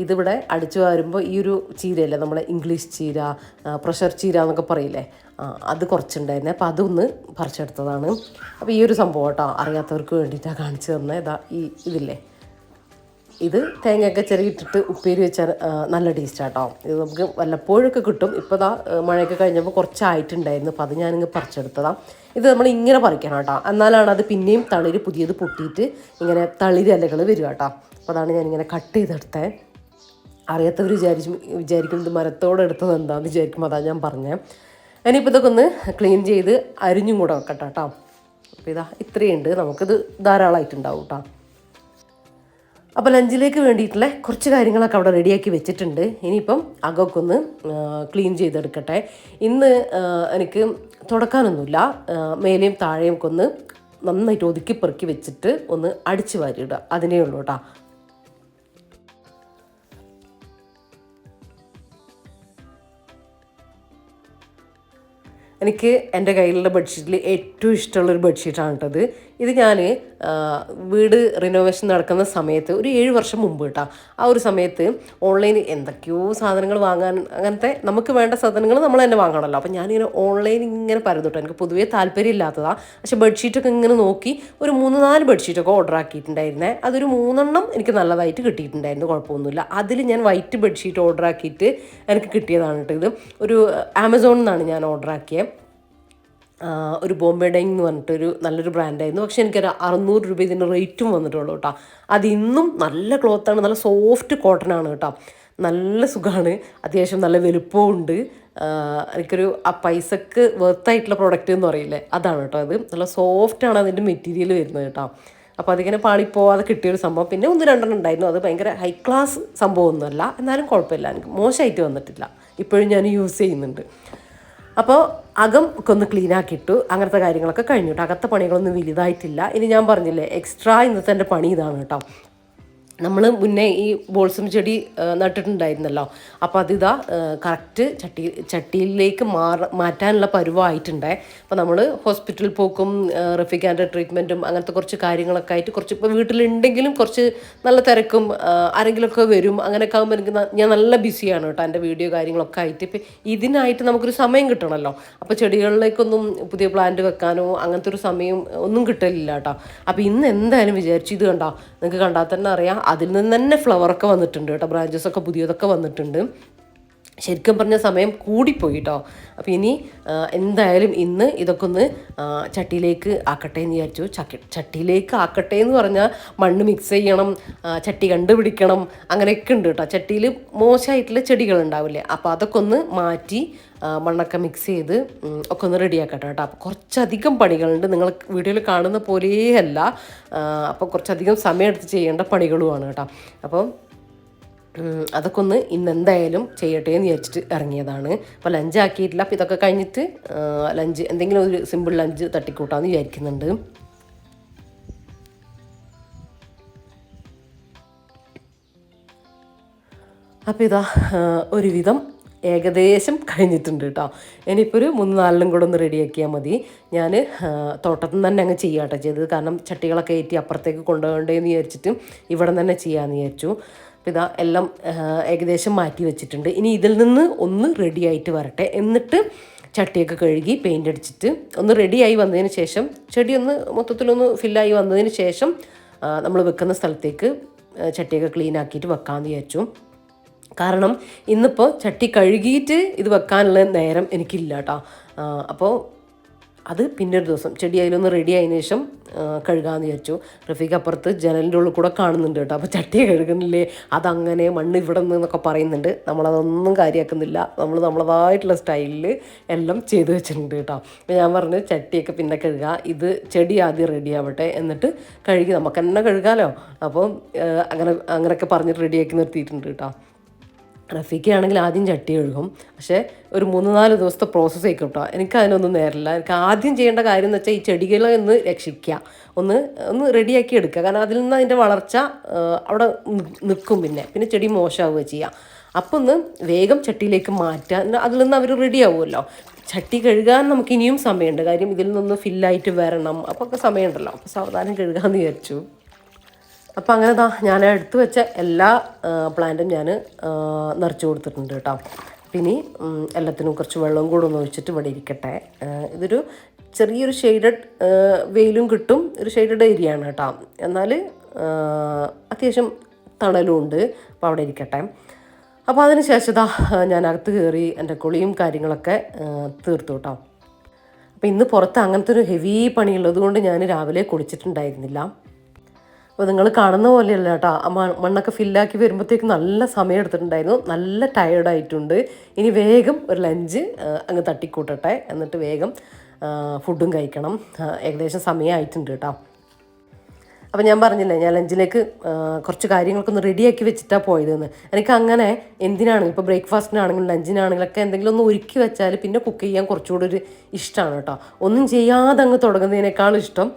ഇതിവിടെ അടിച്ചു വരുമ്പോൾ ഈ ഒരു ചീരയല്ലേ, നമ്മളെ ഇംഗ്ലീഷ് ചീര, പ്രഷർ ചീര എന്നൊക്കെ പറയില്ലേ, അത് കുറച്ചുണ്ടായിരുന്നേ. അപ്പോൾ അതൊന്ന് പറിച്ചെടുത്തതാണ്. അപ്പോൾ ഈ ഒരു സംഭവം കേട്ടോ അറിയാത്തവർക്ക് വേണ്ടിയിട്ടാണ് കാണിച്ചു തന്നത്. ഇതില്ലേ, ഇത് തേങ്ങയൊക്കെ ചെറിയിട്ടിട്ട് ഉപ്പേരി വെച്ചാൽ നല്ല ടേസ്റ്റാണ് കേട്ടോ. ഇത് നമുക്ക് വല്ലപ്പോഴൊക്കെ കിട്ടും. ഇപ്പോൾ മഴയൊക്കെ കഴിഞ്ഞപ്പോൾ കുറച്ചായിട്ടുണ്ടായിരുന്നു. അപ്പോൾ അത് ഞാനിങ്ങ് പറിച്ചെടുത്തതാണ്. ഇത് നമ്മൾ ഇങ്ങനെ പറിക്കണം കേട്ടോ, എന്നാലാണ് അത് പിന്നെയും തളിര് പുതിയത് പൊട്ടിയിട്ട് ഇങ്ങനെ തളിര് ഇലകൾ വരിക കേട്ടോ. അപ്പോൾ അതാണ് ഞാനിങ്ങനെ കട്ട് ചെയ്തെടുത്തത്. അറിയാത്തവർ വിചാരിക്കുന്നത് മരത്തോടെ എടുത്തത് എന്താണെന്ന് വിചാരിക്കും, അതാണ് ഞാൻ പറഞ്ഞത്. ഇനിയിപ്പോൾ ഇതൊക്കെ ഒന്ന് ക്ലീൻ ചെയ്ത് അരിഞ്ഞും കൂടെ വെക്കട്ടെ കേട്ടോ. അപ്പോൾ ഇത്രയുണ്ട്, നമുക്കിത് ധാരാളമായിട്ടുണ്ടാവും കേട്ടോ. അപ്പോൾ ലഞ്ചിലേക്ക് വേണ്ടിയിട്ടുള്ള കുറച്ച് കാര്യങ്ങളൊക്കെ അവിടെ റെഡിയാക്കി വെച്ചിട്ടുണ്ട്. ഇനിയിപ്പം അകമൊക്കെ ഒന്ന് ക്ലീൻ ചെയ്തെടുക്കട്ടെ. ഇന്ന് എനിക്ക് തുടക്കാനൊന്നുമില്ല, മേലെയും താഴെയും ഒക്കെ ഒന്ന് നന്നായിട്ട് ഒതുക്കി പെറുക്കി വെച്ചിട്ട് ഒന്ന് അടിച്ച് വാരിയിടുക, അതിനേ ഉള്ളൂ കേട്ടോ. എനിക്ക് എൻ്റെ കയ്യിലുള്ള ബെഡ്ഷീറ്റിൽ ഏറ്റവും ഇഷ്ടമുള്ളൊരു ബെഡ്ഷീറ്റാണ് കേട്ടത്. ഇത് ഞാൻ വീട് റിനോവേഷൻ നടക്കുന്ന സമയത്ത് ഒരു 7 വർഷം മുമ്പ് കേട്ടോ, ആ ഒരു സമയത്ത് ഓൺലൈനിൽ എന്തൊക്കെയോ സാധനങ്ങൾ വാങ്ങാൻ, അങ്ങനത്തെ നമുക്ക് വേണ്ട സാധനങ്ങൾ നമ്മൾ തന്നെ വാങ്ങണമല്ലോ. അപ്പം ഞാനിങ്ങനെ ഓൺലൈനിൽ ഇങ്ങനെ പരതുട്ടോ, എനിക്ക് പൊതുവേ താല്പര്യമില്ലാത്തതാണ്. പക്ഷേ ബെഡ്ഷീറ്റൊക്കെ ഇങ്ങനെ നോക്കി ഒരു 3-4 ബെഡ്ഷീറ്റൊക്കെ ഓർഡർ ആക്കിയിട്ടുണ്ടായിരുന്നേ. അതൊരു 3 എനിക്ക് നല്ലതായിട്ട് കിട്ടിയിട്ടുണ്ടായിരുന്നു, കുഴപ്പമൊന്നുമില്ല. അതിൽ ഞാൻ വൈറ്റ് ബെഡ്ഷീറ്റ് ഓർഡർ ആക്കിയിട്ട് എനിക്ക് കിട്ടിയതാണ് കേട്ടോ. ഇത് ഒരു ആമസോണിൽ നിന്നാണ് ഞാൻ ഓർഡർ ആക്കിയത്. ഒരു ബോംബെ ഡൈങ് എന്ന് പറഞ്ഞിട്ടൊരു നല്ലൊരു ബ്രാൻഡായിരുന്നു. പക്ഷേ എനിക്കൊരു 600 രൂപ ഇതിൻ്റെ റേറ്റും വന്നിട്ടുള്ളൂ കേട്ടോ. അതിന്നും നല്ല ക്ലോത്താണ്, നല്ല സോഫ്റ്റ് കോട്ടനാണ് കേട്ടോ. നല്ല സുഖമാണ്, അത്യാവശ്യം നല്ല വലുപ്പവും ഉണ്ട്. എനിക്കൊരു ആ പൈസക്ക് വെർത്തായിട്ടുള്ള പ്രൊഡക്റ്റ് എന്ന് പറയില്ലേ, അതാണ് കേട്ടോ. അത് നല്ല സോഫ്റ്റാണ് അതിൻ്റെ മെറ്റീരിയൽ വരുന്നത് കേട്ടോ. അപ്പോൾ അതിങ്ങനെ പാളിപ്പോവാതെ കിട്ടിയൊരു സംഭവം. പിന്നെ 1-2 ഉണ്ടായിരുന്നു, അത് ഭയങ്കര ഹൈ ക്ലാസ് സംഭവമൊന്നുമല്ല, എന്നാലും കുഴപ്പമില്ല, എനിക്ക് മോശമായിട്ട് വന്നിട്ടില്ല. ഇപ്പോഴും ഞാൻ യൂസ് ചെയ്യുന്നുണ്ട്. അപ്പോൾ അകം ഒക്കെ ഒന്ന് ക്ലീൻ ആക്കിയിട്ടു, അങ്ങനത്തെ കാര്യങ്ങളൊക്കെ കഴിഞ്ഞിട്ട് അകത്തെ പണികളൊന്നും വലുതായിട്ടില്ല. ഇനി ഞാൻ പറഞ്ഞില്ലേ എക്സ്ട്രാ ഇന്നത്തെ എൻ്റെ പണി ഇതാണ് കേട്ടോ. നമ്മൾ മുന്നേ ഈ ബോൾസം ചെടി നട്ടിട്ടുണ്ടായിരുന്നല്ലോ, അപ്പോൾ അതിതാ കറക്റ്റ് ചട്ടിയിലേക്ക് മാറ്റാനുള്ള പരുവമായിട്ടുണ്ടേ. അപ്പോൾ നമ്മൾ ഹോസ്പിറ്റലിൽ പോക്കും റഫിക്കാൻ്റെ ട്രീറ്റ്മെൻറ്റും അങ്ങനത്തെ കുറച്ച് കാര്യങ്ങളൊക്കെ ആയിട്ട് കുറച്ച് ഇപ്പോൾ വീട്ടിലുണ്ടെങ്കിലും കുറച്ച് നല്ല തിരക്കും ആരെങ്കിലുമൊക്കെ വരും, അങ്ങനെയൊക്കെ ആകുമ്പോൾ എനിക്ക് ഞാൻ നല്ല ബിസിയാണ് കേട്ടോ. എൻ്റെ വീഡിയോ കാര്യങ്ങളൊക്കെ ആയിട്ട് ഇപ്പം ഇതിനായിട്ട് നമുക്കൊരു സമയം കിട്ടണമല്ലോ. അപ്പോൾ ചെടികളിലേക്കൊന്നും പുതിയ പ്ലാന്റ് വെക്കാനോ അങ്ങനത്തെ ഒരു സമയം ഒന്നും കിട്ടലില്ല കേട്ടോ. അപ്പോൾ ഇന്ന് എന്തായാലും വിചാരിച്ചു, ഇത് കണ്ടോ, നിങ്ങൾക്ക് കണ്ടാൽ തന്നെ അറിയാം, അതിൽ നിന്ന് തന്നെ ഫ്ലവറൊക്കെ വന്നിട്ടുണ്ട് കേട്ടോ, ബ്രാഞ്ചസൊക്കെ പുതിയതൊക്കെ വന്നിട്ടുണ്ട്. ശരിക്കും പറഞ്ഞ സമയം കൂടിപ്പോയി കേട്ടോ. അപ്പോൾ ഇനി എന്തായാലും ഇന്ന് ഇതൊക്കെ ഒന്ന് ചട്ടിയിലേക്ക് ആക്കട്ടെ എന്ന് വിചാരിച്ചു. ചട്ടിയിലേക്ക് ആക്കട്ടെ എന്ന് പറഞ്ഞാൽ മണ്ണ് മിക്സ് ചെയ്യണം, ചട്ടി കണ്ടുപിടിക്കണം, അങ്ങനെയൊക്കെ ഉണ്ട് കേട്ടോ. ചട്ടിയിൽ മോശമായിട്ടുള്ള ചെടികളുണ്ടാവില്ലേ, അപ്പോൾ അതൊക്കെ ഒന്ന് മാറ്റി മണ്ണൊക്കെ മിക്സ് ചെയ്ത് ഒക്കെ ഒന്ന് റെഡിയാക്കട്ടെ കേട്ടോ. അപ്പോൾ കുറച്ചധികം പണികളുണ്ട്, നിങ്ങൾ വീഡിയോയിൽ കാണുന്ന പോലെയല്ല. അപ്പോൾ കുറച്ചധികം സമയമെടുത്ത് ചെയ്യേണ്ട പണികളുമാണ് കേട്ടോ. അപ്പം അതൊക്കെ ഒന്ന് ഇന്ന് എന്തായാലും ചെയ്യട്ടെ എന്ന് വിചാരിച്ചിട്ട് ഇറങ്ങിയതാണ്. അപ്പോൾ ലഞ്ച് ആക്കിയിട്ടില്ല. അപ്പോൾ ഇതൊക്കെ കഴിഞ്ഞിട്ട് ലഞ്ച് എന്തെങ്കിലും ഒരു സിമ്പിൾ ലഞ്ച് തട്ടിക്കൂട്ടാമെന്ന് വിചാരിക്കുന്നുണ്ട്. അപ്പോൾ ഇതാ ഒരുവിധം ഏകദേശം കഴിഞ്ഞിട്ടുണ്ട് കേട്ടോ. ഇനിയിപ്പോൾ ഒരു 3-4 കൂടെ ഒന്ന് റെഡിയാക്കിയാൽ മതി. ഞാൻ തോട്ടത്തിൽ നിന്ന് തന്നെ അങ്ങ് ചെയ്യാട്ടോ ചെയ്തത്, കാരണം ചട്ടികളൊക്കെ കയറ്റി അപ്പുറത്തേക്ക് കൊണ്ടുപോകണ്ടേന്ന് വിചാരിച്ചിട്ട് ഇവിടെ തന്നെ ചെയ്യാമെന്ന് വിചാരിച്ചു. അപ്പോൾ ഇതാ എല്ലാം ഏകദേശം മാറ്റി വെച്ചിട്ടുണ്ട്. ഇനി ഇതിൽ നിന്ന് ഒന്ന് റെഡി ആയിട്ട് വരട്ടെ, എന്നിട്ട് ചട്ടിയൊക്കെ കഴുകി പെയിൻ്റ് അടിച്ചിട്ട് ഒന്ന് റെഡിയായി വന്നതിന് ശേഷം, ചെടി ഒന്ന് മൊത്തത്തിലൊന്ന് ഫില്ലായി വന്നതിന് ശേഷം നമ്മൾ വെക്കുന്ന സ്ഥലത്തേക്ക് ചട്ടിയൊക്കെ ക്ലീൻ ആക്കിയിട്ട് വെക്കാമെന്ന് വിചാരിച്ചു. കാരണം ഇന്നിപ്പോൾ ചട്ടി കഴുകിയിട്ട് ഇത് വെക്കാനുള്ള നേരം എനിക്കില്ല കേട്ടോ. അപ്പോൾ അത് പിന്നൊരു ദിവസം ചെടി അതിലൊന്ന് റെഡി ആയതിനു ശേഷം കഴുകാമെന്ന് വിചാരിച്ചു. റഫീഖ് അപ്പുറത്ത് ജനലിൻ്റെ ഉള്ളിൽ കൂടെ കാണുന്നുണ്ട് കേട്ടോ. അപ്പോൾ ചട്ടി കഴുകുന്നില്ലേ, അതങ്ങനെ മണ്ണ് ഇവിടെ നിന്നൊക്കെ പറയുന്നുണ്ട്. നമ്മളതൊന്നും കാര്യമാക്കുന്നില്ല, നമ്മൾ നമ്മളതായിട്ടുള്ള സ്റ്റൈലിൽ എല്ലാം ചെയ്തു വെച്ചിട്ടുണ്ട് കേട്ടോ. അപ്പോൾ ഞാൻ പറഞ്ഞു ചട്ടിയൊക്കെ പിന്നെ കഴുകുക, ഇത് ചെടി ആദ്യം റെഡി ആവട്ടെ, എന്നിട്ട് കഴുകി നമുക്ക് തന്നെ കഴുകാമല്ലോ. അപ്പോൾ അങ്ങനെയൊക്കെ പറഞ്ഞിട്ട് റെഡിയാക്കി നിർത്തിയിട്ടുണ്ട് കേട്ടോ. റഫീഖയാണെങ്കിൽ ആദ്യം ചട്ടി കഴുകും, പക്ഷേ ഒരു 3-4 ദിവസത്തെ പ്രോസസ്സ് ആയിക്കും കേട്ടോ. എനിക്ക് അതിനൊന്നും നേരില്ല. എനിക്ക് ആദ്യം ചെയ്യേണ്ട കാര്യം എന്ന് വെച്ചാൽ ഈ ചെടികളെ ഒന്ന് രക്ഷിക്കുക, ഒന്ന് റെഡിയാക്കി എടുക്കുക. കാരണം അതിൽ നിന്ന് അതിൻ്റെ വളർച്ച അവിടെ നിൽക്കും, പിന്നെ ചെടി മോശമാവുക ചെയ്യുക. അപ്പോൾ ഒന്ന് വേഗം ചട്ടിയിലേക്ക് മാറ്റുക, അതിൽ നിന്ന് അവർ റെഡി ആവുമല്ലോ. ചട്ടി കഴുകാൻ നമുക്ക് ഇനിയും സമയമുണ്ട്, കാര്യം ഇതിൽ നിന്ന് ഫില്ലായിട്ട് വരണം, അപ്പോൾ ഒക്കെ സമയമുണ്ടല്ലോ. അപ്പോൾ സാവധാനം കഴുകാമെന്ന് വിചാരിച്ചു. അപ്പോൾ അങ്ങനെ ഞാൻ എടുത്തു വെച്ച എല്ലാ പ്ലാന്റും ഞാൻ നിറച്ച് കൊടുത്തിട്ടുണ്ട് കേട്ടോ. പിന്നെ എല്ലാത്തിനും കുറച്ച് വെള്ളം കൂടെ ഒന്ന് ഒഴിച്ചിട്ട് ഇവിടെ ഇരിക്കട്ടെ. ഇതൊരു ചെറിയൊരു ഷെയ്ഡഡ് വെയിലും കിട്ടും, ഒരു ഷെയ്ഡഡ് ഏരിയ ആണ് കേട്ടോ. എന്നാൽ അത്യാവശ്യം തണലും ഉണ്ട്. അപ്പോൾ അവിടെ ഇരിക്കട്ടെ. അപ്പോൾ അതിന് ശേഷം ഞാൻ അകത്ത് കയറി എൻ്റെ കുളിയും കാര്യങ്ങളൊക്കെ തീർത്തു കേട്ടോ. അപ്പോൾ ഇന്ന് പുറത്ത് അങ്ങനത്തെ ഒരു ഹെവി പണിയുള്ളത് കൊണ്ട് ഞാൻ രാവിലെ കുളിച്ചിട്ടുണ്ടായിരുന്നില്ല. അപ്പോൾ നിങ്ങൾ കാണുന്ന പോലെയല്ല കേട്ടോ, മണ്ണൊക്കെ ഫില്ലാക്കി വരുമ്പോഴത്തേക്ക് നല്ല സമയം എടുത്തിട്ടുണ്ടായിരുന്നു. നല്ല ടയേർഡായിട്ടുണ്ട്. ഇനി വേഗം ഒരു ലഞ്ച് അങ്ങ് തട്ടിക്കൂട്ടട്ടെ, എന്നിട്ട് വേഗം ഫുഡും കഴിക്കണം. ഏകദേശം സമയമായിട്ടുണ്ട് കേട്ടോ. അപ്പോൾ ഞാൻ പറഞ്ഞില്ലേ, ഞാൻ ലഞ്ചിലേക്ക് കുറച്ച് കാര്യങ്ങളൊക്കെ ഒന്ന് റെഡിയാക്കി വെച്ചിട്ടാണ് പോയതെന്ന്. എനിക്ക് അങ്ങനെ എന്തിനാണെങ്കിലും, ഇപ്പോൾ ബ്രേക്ക്ഫാസ്റ്റിനാണെങ്കിലും ലഞ്ചിനാണെങ്കിലും ഒക്കെ എന്തെങ്കിലും ഒന്ന് ഒരുക്കി വെച്ചാൽ പിന്നെ കുക്ക് ചെയ്യാൻ കുറച്ചുകൂടി ഒരു ഇഷ്ടമാണ് കേട്ടോ. ഒന്നും ചെയ്യാതെ അങ്ങ് തുടങ്ങുന്നതിനേക്കാളും ഇഷ്ടം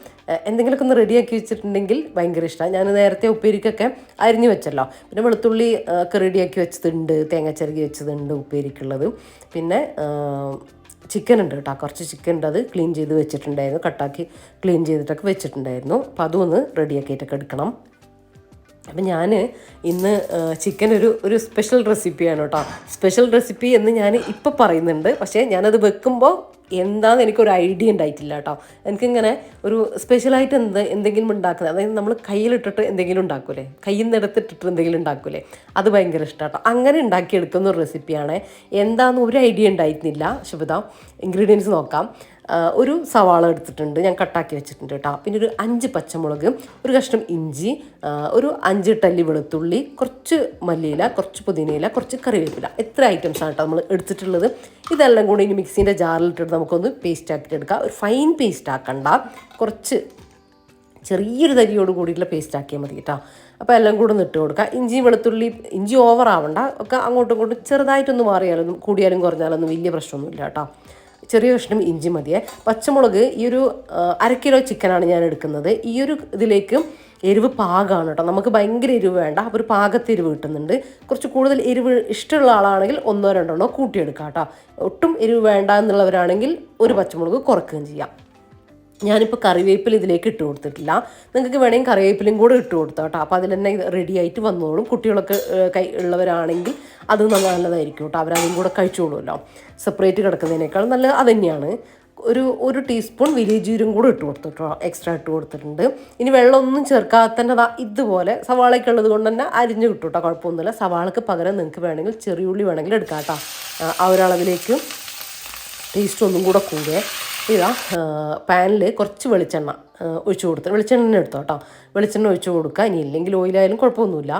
എന്തെങ്കിലുമൊക്കെ ഒന്ന് റെഡിയാക്കി വെച്ചിട്ടുണ്ടെങ്കിൽ ഭയങ്കര ഇഷ്ടമാണ്. ഞാൻ നേരത്തെ ഉപ്പേരിക്കൊക്കെ അരിഞ്ഞു വെച്ചല്ലോ, പിന്നെ വെളുത്തുള്ളി ഒക്കെ റെഡിയാക്കി വെച്ചതുണ്ട്, തേങ്ങ ചിരകി വെച്ചതുണ്ട് ഉപ്പേരിക്കുള്ളത്. പിന്നെ ചിക്കൻ ഉണ്ട് കേട്ടോ, കുറച്ച് ചിക്കൻ ഉണ്ട്, അത് ക്ലീൻ ചെയ്ത് വെച്ചിട്ടുണ്ടായിരുന്നു, കട്ടാക്കി ക്ലീൻ ചെയ്തിട്ടൊക്കെ വെച്ചിട്ടുണ്ടായിരുന്നു. അപ്പോൾ അതും ഒന്ന് റെഡിയാക്കിയിട്ടൊക്കെ എടുക്കണം. അപ്പം ഞാൻ ഇന്ന് ചിക്കൻ ഒരു സ്പെഷ്യൽ റെസിപ്പിയാണ് കേട്ടോ. സ്പെഷ്യൽ റെസിപ്പി എന്ന് ഞാൻ ഇപ്പോൾ പറയുന്നുണ്ട്, പക്ഷേ ഞാനത് വെക്കുമ്പോൾ എന്താണെന്ന് എനിക്കൊരു ഐഡിയ ഉണ്ടായിട്ടില്ല കേട്ടോ. എനിക്കിങ്ങനെ ഒരു സ്പെഷ്യലായിട്ട് എന്തെങ്കിലും ഉണ്ടാക്കുന്നത്, അതായത് നമ്മൾ കയ്യിലിട്ടിട്ട് എന്തെങ്കിലും ഉണ്ടാക്കൂലേ, കയ്യിൽ നിന്ന് എടുത്തിട്ടിട്ട് എന്തെങ്കിലും ഉണ്ടാക്കൂലേ, അത് ഭയങ്കര ഇഷ്ടമാണ് കേട്ടോ. അങ്ങനെ ഉണ്ടാക്കിയെടുക്കുന്ന ഒരു റെസിപ്പിയാണ്. എന്താണെന്ന് ഒരു ഐഡിയ ഉണ്ടായിരുന്നില്ല. ശുഭത ഇൻഗ്രീഡിയൻസ് നോക്കാം. ഒരു സവാള എടുത്തിട്ടുണ്ട്, ഞാൻ കട്ടാക്കി വെച്ചിട്ടുണ്ട് കേട്ടോ. പിന്നെ ഒരു 5 പച്ചമുളക്, ഒരു കഷ്ണം ഇഞ്ചി, ഒരു 5 ടല്ലി വെളുത്തുള്ളി, കുറച്ച് മല്ലിയില, കുറച്ച് പുതിനയില, കുറച്ച് കറിവേപ്പില. ഇത്ര ഐറ്റംസാണ് കേട്ടോ നമ്മൾ എടുത്തിട്ടുള്ളത്. ഇതെല്ലാം കൂടി ഇനി മിക്സീൻ്റെ ജാറിലിട്ടിട്ട് നമുക്കൊന്ന് പേസ്റ്റ് ആക്കിയിട്ട് എടുക്കാം. ഒരു ഫൈൻ പേസ്റ്റ് ആക്കണ്ട, കുറച്ച് ചെറിയൊരു തരിയോട് കൂടിയിട്ടുള്ള പേസ്റ്റ് ആക്കിയാൽ മതി കേട്ടോ. അപ്പോൾ എല്ലാം കൂടെ ഒന്ന് ഇട്ട് കൊടുക്കുക. ഇഞ്ചി വെളുത്തുള്ളി, ഇഞ്ചി ഓവർ ആവണ്ട, ഒക്കെ അങ്ങോട്ടും ഇങ്ങോട്ടും ചെറുതായിട്ടൊന്ന് മാറിയാലൊന്നും, കൂടിയാലും കുറഞ്ഞാലൊന്നും വലിയ പ്രശ്നമൊന്നുമില്ല കേട്ടോ. ചെറിയ കഷ്ണം ഇഞ്ചി മതിയേ. പച്ചമുളക്, ഈ ഒരു 1/2 കിലോ ചിക്കനാണ് ഞാൻ എടുക്കുന്നത്. ഈ ഒരു ഇതിലേക്ക് എരിവ് പാകമാണ് കേട്ടോ. നമുക്ക് ഭയങ്കര എരിവ് വേണ്ട, അപ്പോൾ ഒരു പാകത്തെ എരിവ് കിട്ടുന്നുണ്ട്. കുറച്ച് കൂടുതൽ എരിവ് ഇഷ്ടമുള്ള ആളാണെങ്കിൽ 1-2 കൂട്ടിയെടുക്കാം കേട്ടോ. ഒട്ടും എരിവ് വേണ്ട എന്നുള്ളവരാണെങ്കിൽ ഒരു പച്ചമുളക് കുറയ്ക്കുകയും ചെയ്യാം. ഞാനിപ്പോൾ കറിവേപ്പില ഇതിലേക്ക് ഇട്ട് കൊടുത്തിട്ടില്ല. നിങ്ങൾക്ക് വേണമെങ്കിൽ കറിവേപ്പിലയും കൂടെ ഇട്ട് കൊടുത്താൽ കേട്ടോ. അപ്പോൾ അതിൽ തന്നെ റെഡി ആയിട്ട് വന്നോളും. കുട്ടികളൊക്കെ ഉള്ളവരാണെങ്കിൽ അത് നല്ലതായിരിക്കും കേട്ടോ, അവരതും കൂടെ കഴിച്ചോളുമല്ലോ. സെപ്പറേറ്റ് കിടക്കുന്നതിനേക്കാൾ നല്ലത് അത് തന്നെയാണ്. ഒരു ടീസ്പൂൺ വലിയ ജീരകം കൂടെ ഇട്ട് കൊടുത്തിട്ടോ, എക്സ്ട്രാ ഇട്ട് കൊടുത്തിട്ടുണ്ട്. ഇനി വെള്ളമൊന്നും ചേർക്കാതെ തന്നെ സവാളയ്ക്ക് ഉള്ളത് കൊണ്ട് തന്നെ അരിഞ്ഞ് കിട്ടും കേട്ടോ, കുഴപ്പമൊന്നുമില്ല. സവാളയ്ക്ക് പകരം നിങ്ങൾക്ക് വേണമെങ്കിൽ ചെറിയുള്ളി വേണമെങ്കിൽ എടുക്കാം കേട്ടോ. ആ ഒരളവിലേക്ക് ടേസ്റ്റ് ഒന്നും കൂടെ കൂടുക. ഇതാ പാനിൽ കുറച്ച് വെളിച്ചെണ്ണ ഒഴിച്ച് കൊടുത്ത്, വെളിച്ചെണ്ണ എടുത്തോ കേട്ടോ. വെളിച്ചെണ്ണ ഒഴിച്ച് കൊടുക്കുക, ഇനി ഇല്ലെങ്കിൽ ഓയിലായാലും കുഴപ്പമൊന്നുമില്ല.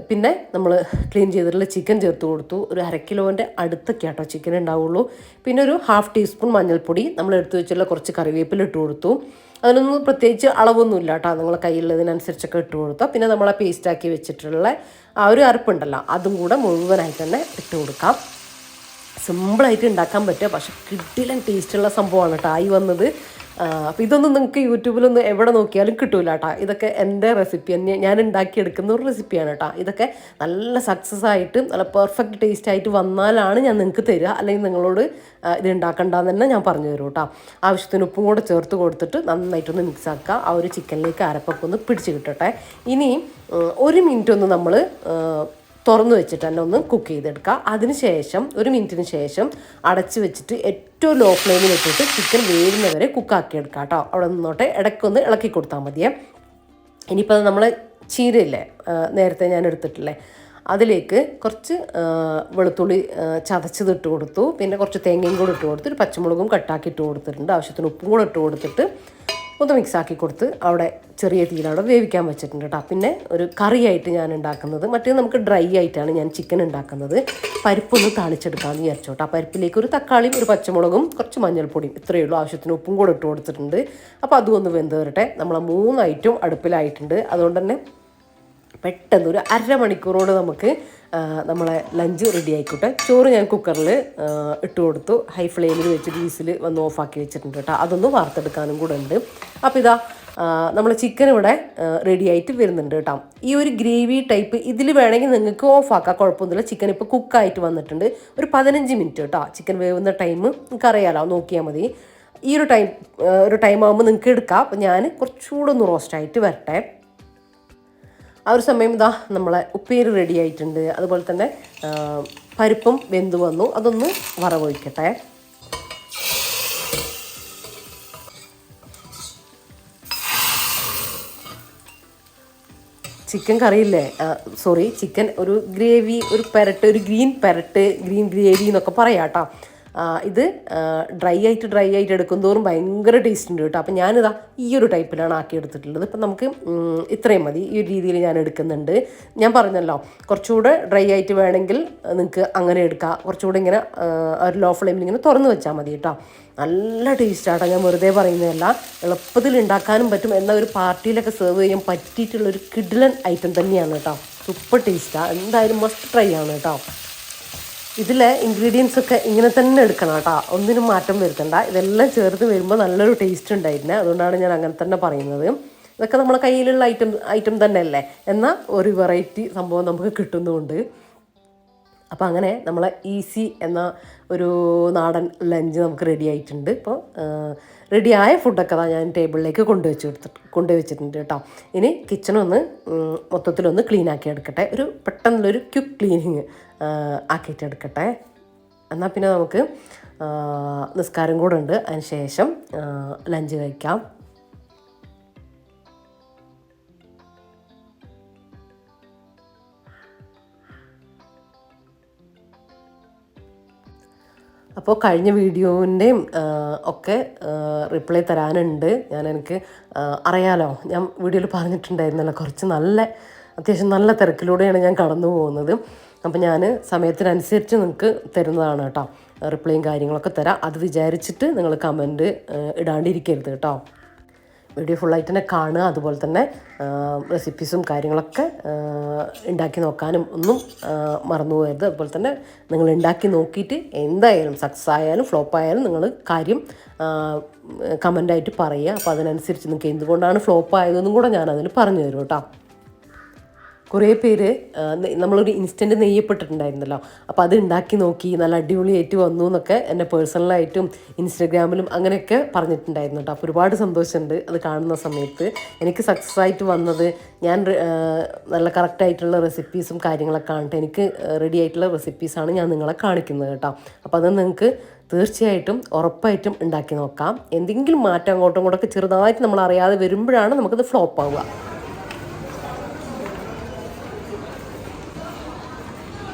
പിന്നെ നമ്മൾ ക്ലീൻ ചെയ്തിട്ടുള്ള ചിക്കൻ ചേർത്ത് കൊടുത്തു. ഒരു 1/2 കിലോൻ്റെ അടുത്തൊക്കെ കേട്ടോ ചിക്കൻ ഉണ്ടാവുള്ളൂ. പിന്നെ ഒരു 1/2 ടീസ്പൂൺ മഞ്ഞൾപ്പൊടി, നമ്മൾ എടുത്ത് വെച്ചുള്ള കുറച്ച് കറിവേപ്പില ഇട്ട് കൊടുത്തു. അതിനൊന്നും പ്രത്യേകിച്ച് അളവൊന്നുമില്ല കേട്ടോ, നിങ്ങളെ കയ്യിലുള്ളതിനനുസരിച്ചൊക്കെ ഇട്ട് കൊടുത്താൽ. പിന്നെ നമ്മളെ പേസ്റ്റാക്കി വെച്ചിട്ടുള്ള ആ ഒരു അരപ്പുണ്ടല്ലോ, അതും കൂടെ മുഴുവനായിട്ട് തന്നെ ഇട്ട് കൊടുക്കാം. സിമ്പിളായിട്ട് ഉണ്ടാക്കാൻ പറ്റുക, പക്ഷെ കിടിലൻ ടേസ്റ്റുള്ള സംഭവമാണ് കേട്ടോ ആയി വന്നത്. അപ്പോൾ ഇതൊന്നും നിങ്ങൾക്ക് യൂട്യൂബിലൊന്നും എവിടെ നോക്കിയാലും കിട്ടൂല കേട്ടോ. ഇതൊക്കെ എൻ്റെ റെസിപ്പി തന്നെ, ഞാൻ ഉണ്ടാക്കിയെടുക്കുന്ന ഒരു റെസിപ്പിയാണ് കേട്ടോ. ഇതൊക്കെ നല്ല സക്സസ് ആയിട്ട് നല്ല പെർഫെക്റ്റ് ടേസ്റ്റ് ആയിട്ട് വന്നാലാണ് ഞാൻ നിങ്ങൾക്ക് തരിക, അല്ലെങ്കിൽ നിങ്ങളോട് ഇത് ഉണ്ടാക്കണ്ടെന്ന് തന്നെ ഞാൻ പറഞ്ഞു തരും കേട്ടോ. ആവശ്യത്തിന് ഉപ്പും കൂടെ ചേർത്ത് കൊടുത്തിട്ട് നന്നായിട്ടൊന്ന് മിക്സ് ആക്കുക. ആ ഒരു ചിക്കനിലേക്ക് അരപ്പൊക്കെ ഒന്ന് പിടിച്ച് കിട്ടട്ടെ. ഇനി 1 മിനിറ്റ് ഒന്ന് നമ്മൾ തുറന്ന് വെച്ചിട്ട് തന്നെ ഒന്ന് കുക്ക് ചെയ്തെടുക്കുക. അതിന് ശേഷം 1 മിനിറ്റിന് ശേഷം അടച്ച് വെച്ചിട്ട് ഏറ്റവും ലോ ഫ്ലെയിമിൽ ഇട്ടിട്ട് ചിക്കൻ വേവുന്നവരെ കുക്കാക്കി എടുക്കുക കേട്ടോ. അവിടെ നിന്നോട്ടെ, ഇടയ്ക്കൊന്ന് ഇളക്കി കൊടുത്താൽ മതിയേ. ഇനിയിപ്പോൾ നമ്മൾ ചീരയില്ലേ നേരത്തെ ഞാൻ എടുത്തിട്ടില്ലേ, അതിലേക്ക് കുറച്ച് വെളുത്തുള്ളി ചതച്ചത് ഇട്ട് കൊടുത്തു. പിന്നെ കുറച്ച് തേങ്ങയും കൂടെ ഇട്ട് കൊടുത്ത്, ഒരു പച്ചമുളകും കട്ടാക്കി ഇട്ട് കൊടുത്തിട്ടുണ്ട്. ആവശ്യത്തിന് ഉപ്പും കൂടെ ഇട്ട് കൊടുത്തിട്ട് ഒന്ന് മിക്സാക്കി കൊടുത്ത് അവിടെ ചെറിയ തീയിലവിടെ വേവിക്കാൻ വെച്ചിട്ടുണ്ട് കേട്ടോ. പിന്നെ ഒരു കറിയായിട്ട് ഞാൻ ഉണ്ടാക്കുന്നത്, മറ്റേ നമുക്ക് ഡ്രൈ ആയിട്ടാണ് ഞാൻ ചിക്കൻ ഉണ്ടാക്കുന്നത്. പരിപ്പൊന്ന് താളിച്ചെടുക്കാമെന്ന് വിചാരിച്ചോട്ടോ. ആ പരിപ്പിലേക്ക് ഒരു തക്കാളിയും ഒരു പച്ചമുളകും കുറച്ച് മഞ്ഞൾപ്പൊടിയും ഇത്രയേ ഉള്ളൂ. ആവശ്യത്തിന് ഉപ്പും കൂടെ ഇട്ട് കൊടുത്തിട്ടുണ്ട്. അപ്പോൾ അതും ഒന്ന് വെന്ത് വരട്ടെ. നമ്മളെ 3 ഐറ്റം അടുപ്പിലായിട്ടുണ്ട്. അതുകൊണ്ട് തന്നെ പെട്ടെന്ന് ഒരു 1/2 മണിക്കൂറോട് നമുക്ക് നമ്മളെ ലഞ്ച് റെഡി ആയിക്കോട്ടെ. ചോറ് ഞാൻ കുക്കറിൽ ഇട്ട് കൊടുത്തു, ഹൈ ഫ്ലെയിമിൽ വെച്ച് വീസിൽ വന്ന് ഓഫാക്കി വെച്ചിട്ടുണ്ട് കേട്ടോ. അതൊന്ന് വാർത്തെടുക്കാനും കൂടെ ഉണ്ട്. അപ്പോൾ ഇതാ നമ്മൾ ചിക്കൻ ഇവിടെ റെഡി ആയിട്ട് വരുന്നുണ്ട് കേട്ടോ. ഈ ഒരു ഗ്രേവി ടൈപ്പ് ഇതിൽ വേണമെങ്കിൽ നിങ്ങൾക്ക് ഓഫാക്കാം, കുഴപ്പമൊന്നുമില്ല. ചിക്കൻ ഇപ്പോൾ കുക്കായിട്ട് വന്നിട്ടുണ്ട്. ഒരു 15 മിനിറ്റ് കേട്ടോ ചിക്കൻ വേവുന്ന ടൈം നിങ്ങൾക്കറിയാലോ, നോക്കിയാൽ മതി. ഈ ഒരു ടൈം ആകുമ്പോൾ നിങ്ങൾക്ക് എടുക്കാം. അപ്പോൾ ഞാൻ കുറച്ചുകൂടെ ഒന്ന് റോസ്റ്റായിട്ട് വരട്ടെ. ആ ഒരു സമയം ഇതാ നമ്മളെ ഉപ്പേരി റെഡി ആയിട്ടുണ്ട്. അതുപോലെ തന്നെ പരിപ്പും വെന്ത് വന്നു. അതൊന്ന് വറവൊഴിക്കട്ടെ. ചിക്കൻ കറിയില്ലേ, സോറി, ചിക്കൻ ഒരു ഗ്രേവി, ഒരു പെരട്ട്, ഒരു ഗ്രീൻ പെരട്ട്, ഗ്രീൻ ഗ്രേവി എന്നൊക്കെ പറയാം കേട്ടോ. ഇത് ഡ്രൈ ആയിട്ട് എടുക്കും തോറും ഭയങ്കര ടേസ്റ്റ് ഉണ്ട് കേട്ടോ. അപ്പം ഞാനിതാ ഈ ഒരു ടൈപ്പിലാണ് ആക്കി എടുത്തിട്ടുള്ളത്. ഇപ്പം നമുക്ക് ഇത്രയും മതി. ഈ ഒരു രീതിയിൽ ഞാൻ എടുക്കുന്നുണ്ട്. ഞാൻ പറഞ്ഞല്ലോ, കുറച്ചുകൂടെ ഡ്രൈ ആയിട്ട് വേണമെങ്കിൽ നിങ്ങൾക്ക് അങ്ങനെ എടുക്കാം. കുറച്ചുകൂടെ ഇങ്ങനെ ഒരു ലോ ഫ്ലെയിമിൽ ഇങ്ങനെ തുറന്ന് വെച്ചാൽ മതി കേട്ടോ. നല്ല ടേസ്റ്റാട്ടോ, ഞാൻ വെറുതെ പറയുന്നതല്ല. എളുപ്പത്തിൽ ഉണ്ടാക്കാനും പറ്റും. എന്നാൽ ഒരു പാർട്ടിയിലൊക്കെ സെർവ് ചെയ്യാൻ പറ്റിയിട്ടുള്ളൊരു കിഡിലൻ ഐറ്റം തന്നെയാണ് കേട്ടോ. സൂപ്പർ ടേസ്റ്റാണ്. എന്തായാലും മസ്റ്റ് ട്രൈ ആണ് കേട്ടോ. ഇതിലെ ഇൻഗ്രീഡിയൻസ് ഒക്കെ ഇങ്ങനെ തന്നെ എടുക്കണം കേട്ടോ, ഒന്നിനും മാറ്റം വരുത്തണ്ട. ഇതെല്ലാം ചേർത്ത് വരുമ്പോൾ നല്ലൊരു ടേസ്റ്റ് ഉണ്ടായിരുന്നു. അതുകൊണ്ടാണ് ഞാൻ അങ്ങനെ തന്നെ പറയുന്നത്. ഇതൊക്കെ നമ്മുടെ കയ്യിലുള്ള ഐറ്റം തന്നെയല്ലേ, എന്നാൽ ഒരു വെറൈറ്റി സംഭവം നമുക്ക് കിട്ടുന്നുമുണ്ട്. അപ്പോൾ അങ്ങനെ നമ്മളെ ഈസി എന്ന ഒരു നാടൻ ലഞ്ച് നമുക്ക് റെഡി ആയിട്ടുണ്ട്. ഇപ്പോൾ റെഡിയായ ഫുഡൊക്കെ ഞാൻ ടേബിളിലേക്ക് കൊണ്ടുവച്ചിട്ടുണ്ട് കേട്ടോ. ഇനി കിച്ചണൊന്ന് മൊത്തത്തിലൊന്ന് ക്ലീൻ ആക്കി എടുക്കട്ടെ. ഒരു പെട്ടെന്നുള്ളൊരു ക്വിക്ക് ക്ലീനിങ് ആക്കിയിട്ടെടുക്കട്ടെ. എന്നാൽ പിന്നെ നമുക്ക് നിസ്കാരം കൂടെ ഉണ്ട്. അതിന് ശേഷം ലഞ്ച് കഴിക്കാം. അപ്പോൾ കഴിഞ്ഞ വീഡിയോൻ്റെയും ഒക്കെ റിപ്ലൈ തരാനുണ്ട്. എനിക്ക് അറിയാലോ, ഞാൻ വീഡിയോയിൽ പറഞ്ഞിട്ടുണ്ടായിരുന്നല്ലോ, അത്യാവശ്യം നല്ല തിരക്കിലൂടെയാണ് ഞാൻ കടന്നു പോകുന്നത്. അപ്പോൾ ഞാൻ സമയത്തിനനുസരിച്ച് നിങ്ങൾക്ക് തരുന്നതാണ് കേട്ടോ. റിപ്ലൈയും കാര്യങ്ങളൊക്കെ തരാം. അത് വിചാരിച്ചിട്ട് നിങ്ങൾ കമൻറ്റ് ഇടാണ്ടിരിക്കരുത് കേട്ടോ. വീഡിയോ ഫുള്ളായിട്ട് തന്നെ കാണുക. അതുപോലെ തന്നെ റെസിപ്പീസും കാര്യങ്ങളൊക്കെ ഉണ്ടാക്കി നോക്കാനും ഒന്നും മറന്നു പോകരുത്. അതുപോലെ തന്നെ നിങ്ങൾ ഉണ്ടാക്കി നോക്കിയിട്ട് എന്തായാലും സക്സസ് ആയാലും ഫ്ലോപ്പ് ആയാലും നിങ്ങൾ കാര്യം കമൻ്റായിട്ട് പറയുക. അപ്പോൾ അതിനനുസരിച്ച് നിങ്ങൾക്ക് എന്തുകൊണ്ടാണ് ഫ്ലോപ്പ് ആയതെന്നും കൂടെ ഞാൻ അതിൽ പറഞ്ഞു തരും കേട്ടോ. കുറേ പേര് നമ്മളൊരു ഇൻസ്റ്റൻറ്റ് നെയ്യപ്പെട്ടിട്ടുണ്ടായിരുന്നല്ലോ, അപ്പോൾ അത് ഉണ്ടാക്കി നോക്കി നല്ല അടിപൊളിയായിട്ട് വന്നു എന്നൊക്കെ എന്നെ പേഴ്സണലായിട്ടും ഇൻസ്റ്റഗ്രാമിലും അങ്ങനെയൊക്കെ പറഞ്ഞിട്ടുണ്ടായിരുന്നു കേട്ടോ. അപ്പോൾ ഒരുപാട് സന്തോഷമുണ്ട് അത് കാണുന്ന സമയത്ത്. എനിക്ക് സക്സസ് ആയിട്ട് വന്നത് ഞാൻ നല്ല കറക്റ്റായിട്ടുള്ള റെസിപ്പീസും കാര്യങ്ങളൊക്കെ കാണിട്ട് എനിക്ക് റെഡി ആയിട്ടുള്ള റെസിപ്പീസാണ് ഞാൻ നിങ്ങളെ കാണിക്കുന്നത് കേട്ടോ. അപ്പോൾ അത് നിങ്ങൾക്ക് തീർച്ചയായിട്ടും ഉറപ്പായിട്ടും ഉണ്ടാക്കി നോക്കാം. എന്തെങ്കിലും മാറ്റം അങ്ങോട്ടും ഇങ്ങോട്ടൊക്കെ ചെറുതായിട്ട് നമ്മൾ അറിയാതെ വരുമ്പോഴാണ് നമുക്കത് ഫ്ലോപ്പ് ആവുക.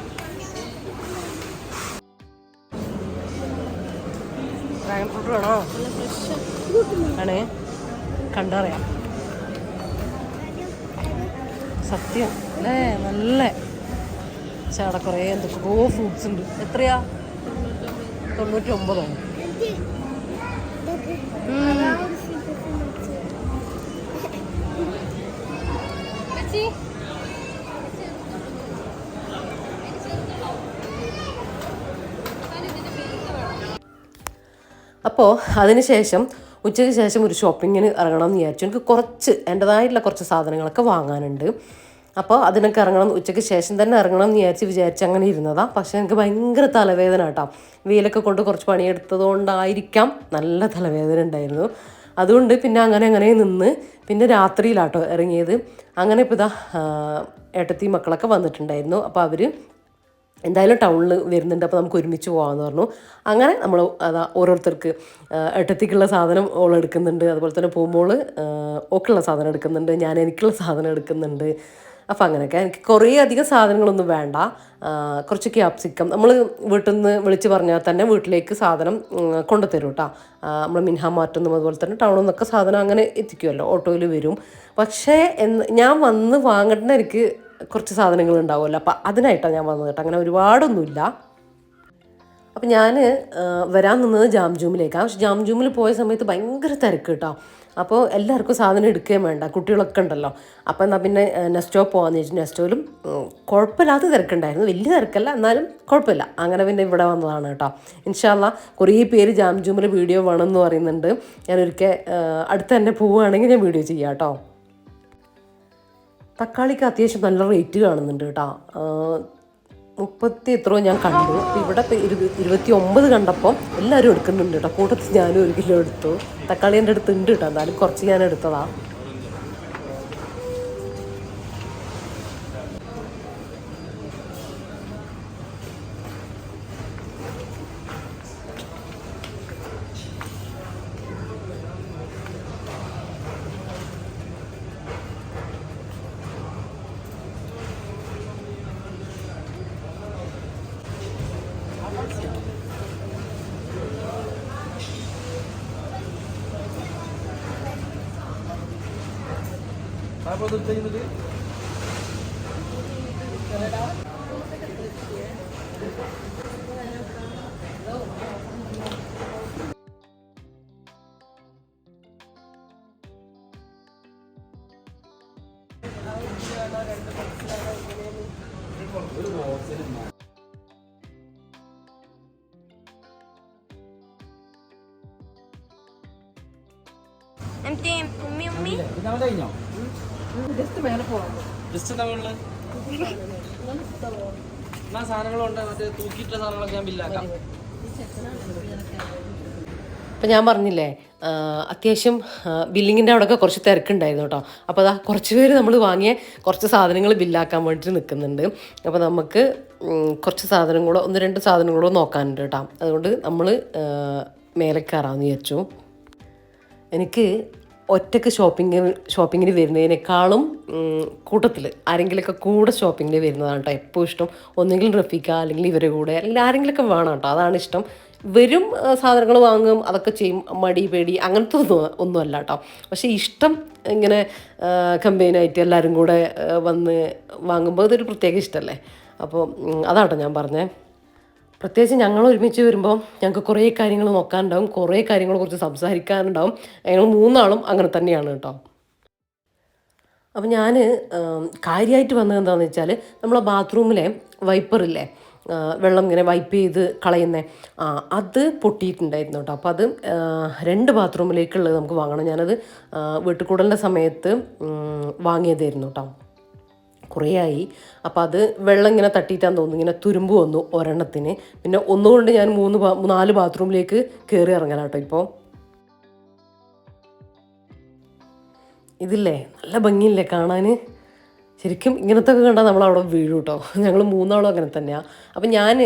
ഡ്രാഗൺ ഫ്രൂട്ട് വേണോ? ആണേ, കണ്ടറിയാം. സത്യം അല്ലേ, നല്ല ചേട്ടാ, കുറേ എന്തൊക്കെയോ ഫ്രൂട്ട്സ് ഉണ്ട്. എത്രയാ? 99. അപ്പോൾ അതിന് ശേഷം ഉച്ചയ്ക്ക് ശേഷം ഒരു ഷോപ്പിങ്ങിന് ഇറങ്ങണം എന്ന് വിചാരിച്ചു. എനിക്ക് എൻ്റെതായിട്ടുള്ള കുറച്ച് സാധനങ്ങളൊക്കെ വാങ്ങാനുണ്ട്. അപ്പോൾ അതിനൊക്കെ ഉച്ചയ്ക്ക് ശേഷം തന്നെ ഇറങ്ങണം എന്ന് വിചാരിച്ച് അങ്ങനെ ഇരുന്നതാണ്. പക്ഷേ എനിക്ക് ഭയങ്കര തലവേദന കേട്ടോ. വെയിലൊക്കെ കൊണ്ട് കുറച്ച് പണിയെടുത്തതുകൊണ്ടായിരിക്കാം നല്ല തലവേദന ഉണ്ടായിരുന്നു. അതുകൊണ്ട് പിന്നെ അങ്ങനെ നിന്ന് പിന്നെ രാത്രിയിലാട്ടോ ഇറങ്ങിയത്. അങ്ങനെ ഇപ്പോൾ ഇതാ ഏട്ടത്തി മക്കളൊക്കെ വന്നിട്ടുണ്ടായിരുന്നു. അപ്പോൾ അവർ എന്തായാലും ടൗണിൽ വരുന്നുണ്ട്, അപ്പോൾ നമുക്ക് ഒരുമിച്ച് പോകാമെന്ന് പറഞ്ഞു. അങ്ങനെ നമ്മൾ ഓരോരുത്തർക്ക് ഏട്ടത്തിക്കുള്ള സാധനം എടുക്കുന്നുണ്ട്. അതുപോലെ തന്നെ പൂമോൾ ഓക്കുള്ള സാധനം എടുക്കുന്നുണ്ട്, ഞാൻ എനിക്കുള്ള സാധനം എടുക്കുന്നുണ്ട്. അപ്പോൾ അങ്ങനെയൊക്കെ എനിക്ക് കുറേ അധികം സാധനങ്ങളൊന്നും വേണ്ട. കുറച്ച് ക്യാപ്സിക്കം നമ്മൾ വീട്ടിൽ നിന്ന് വിളിച്ച് പറഞ്ഞാൽ തന്നെ വീട്ടിലേക്ക് സാധനം കൊണ്ടുതരും കേട്ടോ. നമ്മൾ മിൻഹ മാർട്ടെന്നും അതുപോലെ തന്നെ ടൗണിൽ നിന്നൊക്കെ സാധനം അങ്ങനെ എത്തിക്കുമല്ലോ, ഓട്ടോയിൽ വരും. പക്ഷേ ഞാൻ വന്ന് വാങ്ങേണ്ട എനിക്ക് കുറച്ച് സാധനങ്ങൾ ഉണ്ടാവുമല്ലോ, അപ്പോൾ അതിനായിട്ടാണ് ഞാൻ വന്നത് കേട്ടോ. അങ്ങനെ ഒരുപാടൊന്നുമില്ല. അപ്പം ഞാൻ വരാൻ നിന്നത് ജാംജൂമിലേക്കാണ്. പക്ഷെ ജാംജൂമിൽ പോയ സമയത്ത് ഭയങ്കര തിരക്ക് കേട്ടോ. അപ്പോൾ എല്ലാവർക്കും സാധനം എടുക്കുകയും വേണ്ട, കുട്ടികളൊക്കെ ഉണ്ടല്ലോ. അപ്പോൾ എന്നാൽ പിന്നെ നെസ്റ്റോ പോകാമെന്ന് ചോദിച്ചു. നെസ്റ്റോയിലും കുഴപ്പമില്ലാത്ത തിരക്കുണ്ടായിരുന്നു, വലിയ തിരക്കല്ല എന്നാലും കുഴപ്പമില്ല. അങ്ങനെ പിന്നെ ഇവിടെ വന്നതാണ് കേട്ടോ. ഇൻഷാ അല്ലാ കുറേ പേര് ജാംജൂമിൽ വീഡിയോ വേണമെന്ന് പറയുന്നുണ്ട്. ഞാനൊരിക്കൽ അടുത്ത് തന്നെ പോവുകയാണെങ്കിൽ ഞാൻ വീഡിയോ ചെയ്യാം കേട്ടോ. തക്കാളിക്ക് അത്യാവശ്യം നല്ല റേറ്റ് കാണുന്നുണ്ട് കേട്ടോ. 30 എത്രയോ ഞാൻ കണ്ടു. അപ്പോൾ ഇവിടെ 29 കണ്ടപ്പോൾ എല്ലാവരും എടുക്കുന്നുണ്ട് കേട്ടോ. കൂട്ടത്തിൽ ഞാനും 1 കിലോ എടുത്തു. തക്കാളി എൻ്റെ അടുത്ത് ഉണ്ട് കേട്ടോ, എന്നാലും കുറച്ച് ഞാൻ എടുത്തതാണ്. സാധനങ്ങളുണ്ട് മറ്റേ തൂക്കിയിട്ട സാധനങ്ങളൊക്കെ ഞാൻ ബില്ലാക്കാം. അപ്പം ഞാൻ പറഞ്ഞില്ലേ അത്യാവശ്യം ബില്ലിങ്ങിൻ്റെ അവിടെയൊക്കെ കുറച്ച് തിരക്കുണ്ടായിരുന്നു കേട്ടോ. അപ്പോൾ അതാ കുറച്ച് പേര് നമ്മൾ വാങ്ങിയ കുറച്ച് സാധനങ്ങൾ ബില്ലാക്കാൻ വേണ്ടിയിട്ട് നിൽക്കുന്നുണ്ട്. അപ്പോൾ നമുക്ക് കുറച്ച് സാധനങ്ങളോ 1-2 സാധനങ്ങളോ നോക്കാനുണ്ട് കേട്ടോ. അതുകൊണ്ട് നമ്മൾ മേലെ കയറാമെന്ന് വിചാരിച്ചു. എനിക്ക് ഒറ്റയ്ക്ക് ഷോപ്പിങ്ങിന് വരുന്നതിനേക്കാളും കൂട്ടത്തിൽ ആരെങ്കിലുമൊക്കെ കൂടെ ഷോപ്പിങ്ങിന് വരുന്നതാണ് കേട്ടോ എപ്പോഴും ഇഷ്ടം. ഒന്നെങ്കിലും റഫീക്ക അല്ലെങ്കിൽ ഇവരുടെ കൂടെ അല്ലെങ്കിൽ ആരെങ്കിലുമൊക്കെ വേണം കേട്ടോ, അതാണ് ഇഷ്ടം. വരും സാധനങ്ങൾ വാങ്ങും, അതൊക്കെ ചെയ്യും, മടി പേടി അങ്ങനത്തെ ഒന്നുമല്ല കേട്ടോ. പക്ഷേ ഇഷ്ടം ഇങ്ങനെ കമ്പൈനായിട്ട് എല്ലാവരും കൂടെ വന്ന് വാങ്ങുമ്പോൾ ഇതൊരു പ്രത്യേക ഇഷ്ടമല്ലേ. അപ്പോൾ അതാട്ടോ ഞാൻ പറഞ്ഞത്. പ്രത്യേകിച്ച് ഞങ്ങൾ ഒരുമിച്ച് വരുമ്പോൾ ഞങ്ങൾക്ക് കുറേ കാര്യങ്ങൾ നോക്കാനുണ്ടാവും, കുറേ കാര്യങ്ങളെക്കുറിച്ച് സംസാരിക്കാനുണ്ടാവും. ഞങ്ങൾ 3 ആളും അങ്ങനെ തന്നെയാണ് കേട്ടോ. അപ്പം ഞാൻ കാര്യമായിട്ട് വന്നത് എന്താണെന്ന് വെച്ചാൽ നമ്മളെ ബാത്റൂമിലെ വൈപ്പറില്ലേ, വെള്ളം ഇങ്ങനെ വൈപ്പ് ചെയ്ത് കളയുന്നത്, അത് പൊട്ടിയിട്ടുണ്ടായിരുന്നു കേട്ടോ. അപ്പോൾ അത് 2 ബാത്റൂമിലേക്കുള്ളത് നമുക്ക് വാങ്ങണം. ഞാനത് വീട്ടുകൂടലിൻ്റെ സമയത്ത് വാങ്ങിയതായിരുന്നു കേട്ടോ. കുറേ ആയി. അപ്പോൾ അത് വെള്ളം ഇങ്ങനെ തട്ടിയിട്ടാന്ന് തോന്നുന്നു, ഇങ്ങനെ തുരുമ്പ് വന്നു ഒരെണ്ണത്തിന്. പിന്നെ ഒന്നുകൊണ്ട് ഞാൻ 4 ബാത്റൂമിലേക്ക് കയറി ഇറങ്ങലാട്ടോ. ഇപ്പോൾ ഇതില്ലേ നല്ല ഭംഗിയില്ലേ കാണാൻ. ശരിക്കും ഇങ്ങനത്തെ ഒക്കെ കണ്ടാൽ നമ്മളവിടെ വീഴും കേട്ടോ. ഞങ്ങൾ 3 ആളും അങ്ങനെ തന്നെയാണ്. അപ്പം ഞാൻ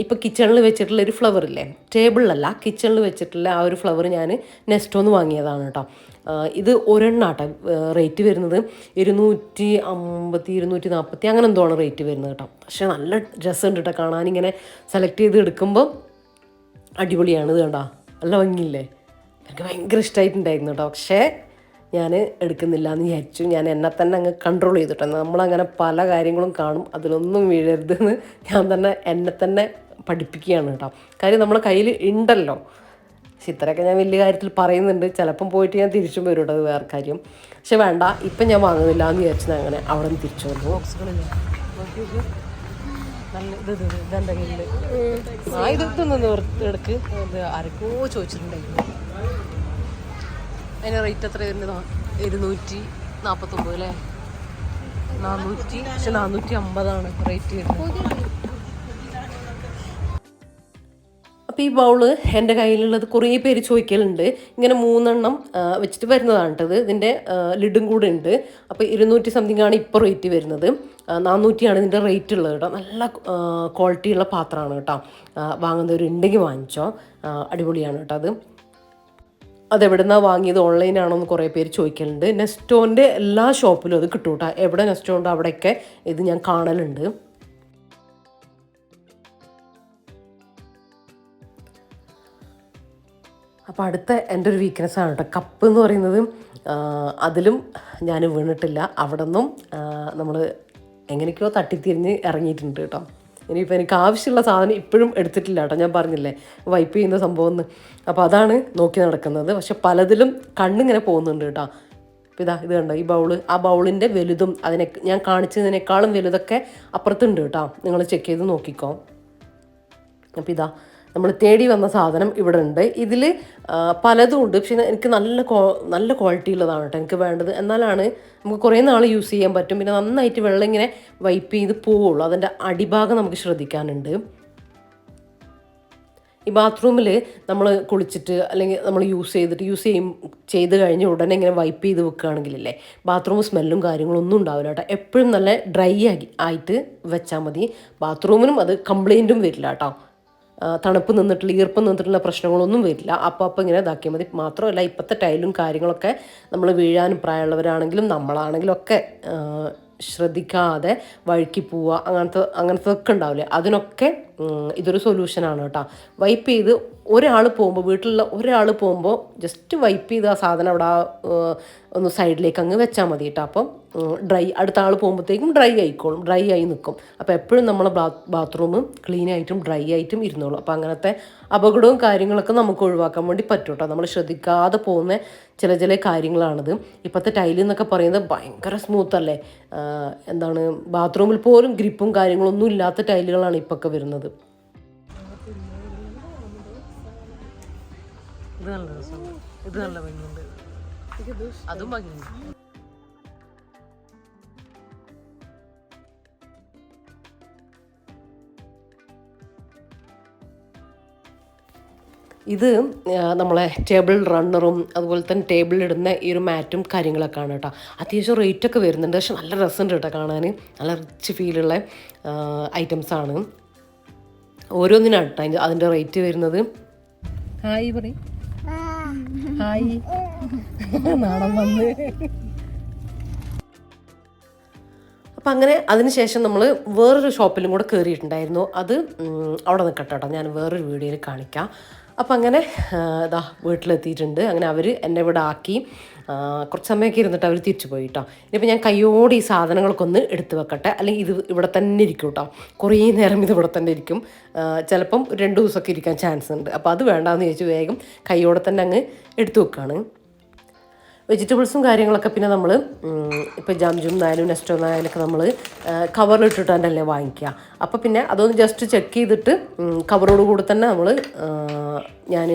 ഇപ്പോൾ കിച്ചണിൽ വെച്ചിട്ടുള്ള ഒരു ഫ്ലവർ ഇല്ലേ, ടേബിളിലല്ല കിച്ചണിൽ വെച്ചിട്ടുള്ള ആ ഒരു ഫ്ലവർ ഞാൻ നെസ്റ്റോന്ന് വാങ്ങിയതാണ് കേട്ടോ. ഇത് ഒരെണ്ണാട്ടോ റേറ്റ് വരുന്നത് 250 240 അങ്ങനെ എന്തോ ആണ് റേറ്റ് വരുന്നത് കേട്ടോ. പക്ഷേ നല്ല രസമുണ്ട് കേട്ടോ കാണാനിങ്ങനെ സെലക്ട് ചെയ്ത് എടുക്കുമ്പോൾ അടിപൊളിയാണ്. ഇത് കണ്ടോ നല്ല ഭംഗിയില്ലേ, എനിക്ക് ഭയങ്കര ഇഷ്ടമായിട്ടുണ്ടായിരുന്നു കേട്ടോ. പക്ഷേ ഞാൻ എടുക്കുന്നില്ല എന്ന് വിചാരിച്ചു. ഞാൻ എന്നെ തന്നെ അങ്ങ് കൺട്രോൾ ചെയ്തിട്ടോ. നമ്മളങ്ങനെ പല കാര്യങ്ങളും കാണും, അതിലൊന്നും വീഴരുതെന്ന് ഞാൻ തന്നെ എന്നെ തന്നെ പഠിപ്പിക്കുകയാണ് കേട്ടോ. കാര്യം നമ്മളെ കയ്യിൽ ഉണ്ടല്ലോ. പക്ഷെ ഇത്രയൊക്കെ ഞാൻ വലിയ കാര്യത്തിൽ പറയുന്നുണ്ട്, ചിലപ്പം പോയിട്ട് ഞാൻ തിരിച്ചും വരും കേട്ടോ, അത് വേറെ കാര്യം. പക്ഷെ വേണ്ട, ഇപ്പം ഞാൻ വാങ്ങുന്നില്ല എന്ന് വിചാരിച്ചത് അങ്ങനെ അവിടെ നിന്ന് തിരിച്ചു വന്നു. ബോക്സുകളില്ല നല്ല ഇതെൻ്റെ കയ്യിൽ ഇതൊന്ന് എടുക്ക്. ആരൊക്കെയോ ചോദിച്ചിട്ടുണ്ടായിരുന്നു. അതിന് റേറ്റ് എത്ര വരുന്നതാണ്? 249 അല്ലേ, 400. പക്ഷെ 450 റേറ്റ് വരുന്നത്. അപ്പോൾ ഈ ബൗള് എൻ്റെ കയ്യിലുള്ളത് കുറേ പേര് ചോദിക്കലുണ്ട്. ഇങ്ങനെ 3 എണ്ണം വെച്ചിട്ട് വരുന്നതാണ് കേട്ടത്. ഇതിൻ്റെ ലിഡും കൂടെ ഉണ്ട്. അപ്പോൾ 200 സംതിങ് ആണ് ഇപ്പോൾ റേറ്റ് വരുന്നത്. 400 ആണ് ഇതിൻ്റെ റേറ്റ് ഉള്ളത് കേട്ടോ. നല്ല ക്വാളിറ്റിയുള്ള പാത്രമാണ് കേട്ടോ. വാങ്ങുന്നവരുണ്ടെങ്കിൽ വാങ്ങിച്ചോ, അടിപൊളിയാണ് കേട്ടോ. അതെവിടെ നിന്നാണ് വാങ്ങിയത്, ഓൺലൈനാണോ എന്ന് കുറേ പേര് ചോദിക്കലുണ്ട്. നെസ്റ്റോൻ്റെ എല്ലാ ഷോപ്പിലും അത് കിട്ടും കേട്ടോ. എവിടെ നെസ്റ്റോ ഉണ്ടോ അവിടെയൊക്കെ ഇത് ഞാൻ കാണലുണ്ട്. അപ്പോൾ അടുത്ത എൻ്റെ ഒരു വീക്ക്നെസ്സാണ് കേട്ടോ കപ്പ് എന്ന് പറയുന്നത്. അതിലും ഞാൻ വീണിട്ടില്ല. അവിടെ നിന്നും നമ്മൾ എങ്ങനെയൊക്കെയോ തട്ടിത്തിരിഞ്ഞ് ഇറങ്ങിയിട്ടുണ്ട് കേട്ടോ. ഇനിയിപ്പോൾ എനിക്ക് ആവശ്യമുള്ള സാധനം ഇപ്പോഴും എടുത്തിട്ടില്ല കേട്ടോ. ഞാൻ പറഞ്ഞില്ലേ വൈപ്പ് ചെയ്യുന്ന സംഭവം എന്ന്. അപ്പോൾ അതാണ് നോക്കി നടക്കുന്നത്. പക്ഷെ പലതിലും കണ്ണിങ്ങനെ പോകുന്നുണ്ട് കേട്ടോ. അപ്പോൾ ഇത് കണ്ടോ ഈ ബൗള്, ആ ബൗളിൻ്റെ വലുതും ഞാൻ കാണിച്ചതിനേക്കാളും വലുതൊക്കെ അപ്പുറത്തുണ്ട് കേട്ടോ. നിങ്ങൾ ചെക്ക് ചെയ്ത് നോക്കിക്കോ. അപ്പോൾ നമ്മൾ തേടി വന്ന സാധനം ഇവിടെ ഉണ്ട്. ഇതിൽ പലതും ഉണ്ട്. പക്ഷേ എനിക്ക് നല്ല ക്വാളിറ്റി ഉള്ളതാണ് കേട്ടോ എനിക്ക് വേണ്ടത്. എന്നാലാണ് നമുക്ക് കുറേ നാൾ യൂസ് ചെയ്യാൻ പറ്റും. പിന്നെ നന്നായിട്ട് വെള്ളം ഇങ്ങനെ വൈപ്പ് ചെയ്ത് പോവുള്ളൂ. അതിൻ്റെ അടിഭാഗം നമുക്ക് ശ്രദ്ധിക്കാനുണ്ട്. ഈ ബാത്റൂമിൽ നമ്മൾ കുളിച്ചിട്ട് അല്ലെങ്കിൽ നമ്മൾ ചെയ്ത് കഴിഞ്ഞ ഉടനെ ഇങ്ങനെ വൈപ്പ് ചെയ്ത് വെക്കുകയാണെങ്കിലല്ലേ ബാത്റൂം സ്മെല്ലും കാര്യങ്ങളും ഒന്നും ഉണ്ടാവില്ല കേട്ടോ. എപ്പോഴും നല്ല ഡ്രൈ ആയിട്ട് വെച്ചാൽ മതി. ബാത്റൂമിനും അത് കംപ്ലൈൻറ്റും വരില്ല കേട്ടോ. തണുപ്പ് നിന്നിട്ടുള്ള ഈർപ്പം നിന്നിട്ടുള്ള പ്രശ്നങ്ങളൊന്നും വരില്ല. അപ്പോൾ ഇങ്ങനെ ഇതാക്കിയാൽ മതി. മാത്രമല്ല ഇപ്പോഴത്തെ ടൈലും കാര്യങ്ങളൊക്കെ നമ്മൾ വീഴാനും പ്രായമുള്ളവരാണെങ്കിലും നമ്മളാണെങ്കിലും ഒക്കെ ശ്രദ്ധിക്കാതെ വഴുക്കി പോവുക അങ്ങനത്തെ ഒക്കെ ഉണ്ടാവില്ലേ, അതിനൊക്കെ ഇതൊരു സൊല്യൂഷനാണ് കേട്ടോ. വൈപ്പ് ചെയ്ത് വീട്ടിലുള്ള ഒരാൾ പോകുമ്പോൾ ജസ്റ്റ് വൈപ്പ് ചെയ്ത് ആ സാധനം അവിടെ ഒന്ന് സൈഡിലേക്ക് അങ്ങ് വെച്ചാൽ മതി കേട്ടോ. അപ്പം ഡ്രൈ, അടുത്ത ആൾ പോകുമ്പോഴത്തേക്കും ഡ്രൈ ആയിക്കോളും, ഡ്രൈ ആയി നിൽക്കും. അപ്പോൾ എപ്പോഴും നമ്മളെ ബാത്റൂം ക്ലീൻ ആയിട്ടും ഡ്രൈ ആയിട്ടും ഇരുന്നോളും. അപ്പോൾ അങ്ങനത്തെ അപകടവും കാര്യങ്ങളൊക്കെ നമുക്ക് ഒഴിവാക്കാൻ വേണ്ടി പറ്റും കേട്ടോ. നമ്മൾ ശ്രദ്ധിക്കാതെ പോകുന്ന ചില കാര്യങ്ങളാണിത്. ഇപ്പോഴത്തെ ടൈൽ എന്നൊക്കെ പറയുന്നത് ഭയങ്കര സ്മൂത്തല്ലേ, എന്താണ് ബാത്റൂമിൽ പോലും ഗ്രിപ്പും കാര്യങ്ങളൊന്നും ഇല്ലാത്ത ടൈലുകളാണ് ഇപ്പൊക്കെ വരുന്നത്. ഇത് നല്ല രസമുണ്ട്, ഇത് നല്ല ഭംഗിയുണ്ട്, അതും ഭംഗിയുണ്ട്. ഇത് നമ്മളെ ടേബിൾ റണ്ണറും അതുപോലെ തന്നെ ടേബിളിലിടുന്ന ഈ ഒരു മാറ്റും കാര്യങ്ങളൊക്കെയാണ് കേട്ടോ. അത്യാവശ്യം റേറ്റൊക്കെ വരുന്നുണ്ട്, പക്ഷെ നല്ല രസമുണ്ട് കേട്ടോ കാണാൻ, നല്ല റിച്ച് ഫീലുള്ള ഐറ്റംസാണ്. ഓരോന്നിനാണ് കേട്ടോ അതിൻ്റെ റേറ്റ് വരുന്നത്. ഹായ് പറയും, ഹായ് നാടൻ വന്ന്. അപ്പം അങ്ങനെ അതിനുശേഷം നമ്മൾ വേറൊരു ഷോപ്പിലും കൂടെ കയറിയിട്ടുണ്ടായിരുന്നു. അത് അവിടെ നിൽക്കട്ടെ കേട്ടോ, ഞാൻ വേറൊരു വീഡിയോയിൽ കാണിക്കാം. അപ്പം അങ്ങനെ ഇതാ വീട്ടിലെത്തിയിട്ടുണ്ട്. അങ്ങനെ അവർ എന്നെ ഇവിടെ ആക്കി കുറച്ച് സമയമൊക്കെ ഇരുന്നിട്ട് അവർ തിരിച്ചു പോയി കേട്ടോ. ഇനിയിപ്പോൾ ഞാൻ കയ്യോടെ ഈ സാധനങ്ങളൊക്കെ ഒന്ന് എടുത്ത് വെക്കട്ടെ, അല്ലെങ്കിൽ ഇത് ഇവിടെ തന്നെ ഇരിക്കും കേട്ടോ, കുറേ നേരം ഇത് ഇവിടെ തന്നെ ഇരിക്കും. ചിലപ്പം 2 ദിവസമൊക്കെ ഇരിക്കാൻ ചാൻസ് ഉണ്ട്. അപ്പോൾ അത് വേണ്ടാന്ന് ചോദിച്ചു വേഗം കയ്യോടെ തന്നെ അങ്ങ് എടുത്തു വെക്കുകയാണ്. വെജിറ്റബിൾസും കാര്യങ്ങളൊക്കെ പിന്നെ നമ്മൾ ഇപ്പോൾ ജംജും നെസ്റ്റോ നായാലൊക്കെ നമ്മൾ കവറിലിട്ടിട്ടല്ലേ വാങ്ങിക്കുക. അപ്പോൾ പിന്നെ അതൊന്ന് ജസ്റ്റ് ചെക്ക് ചെയ്തിട്ട് കവറോട് കൂടെ തന്നെ നമ്മൾ ഞാൻ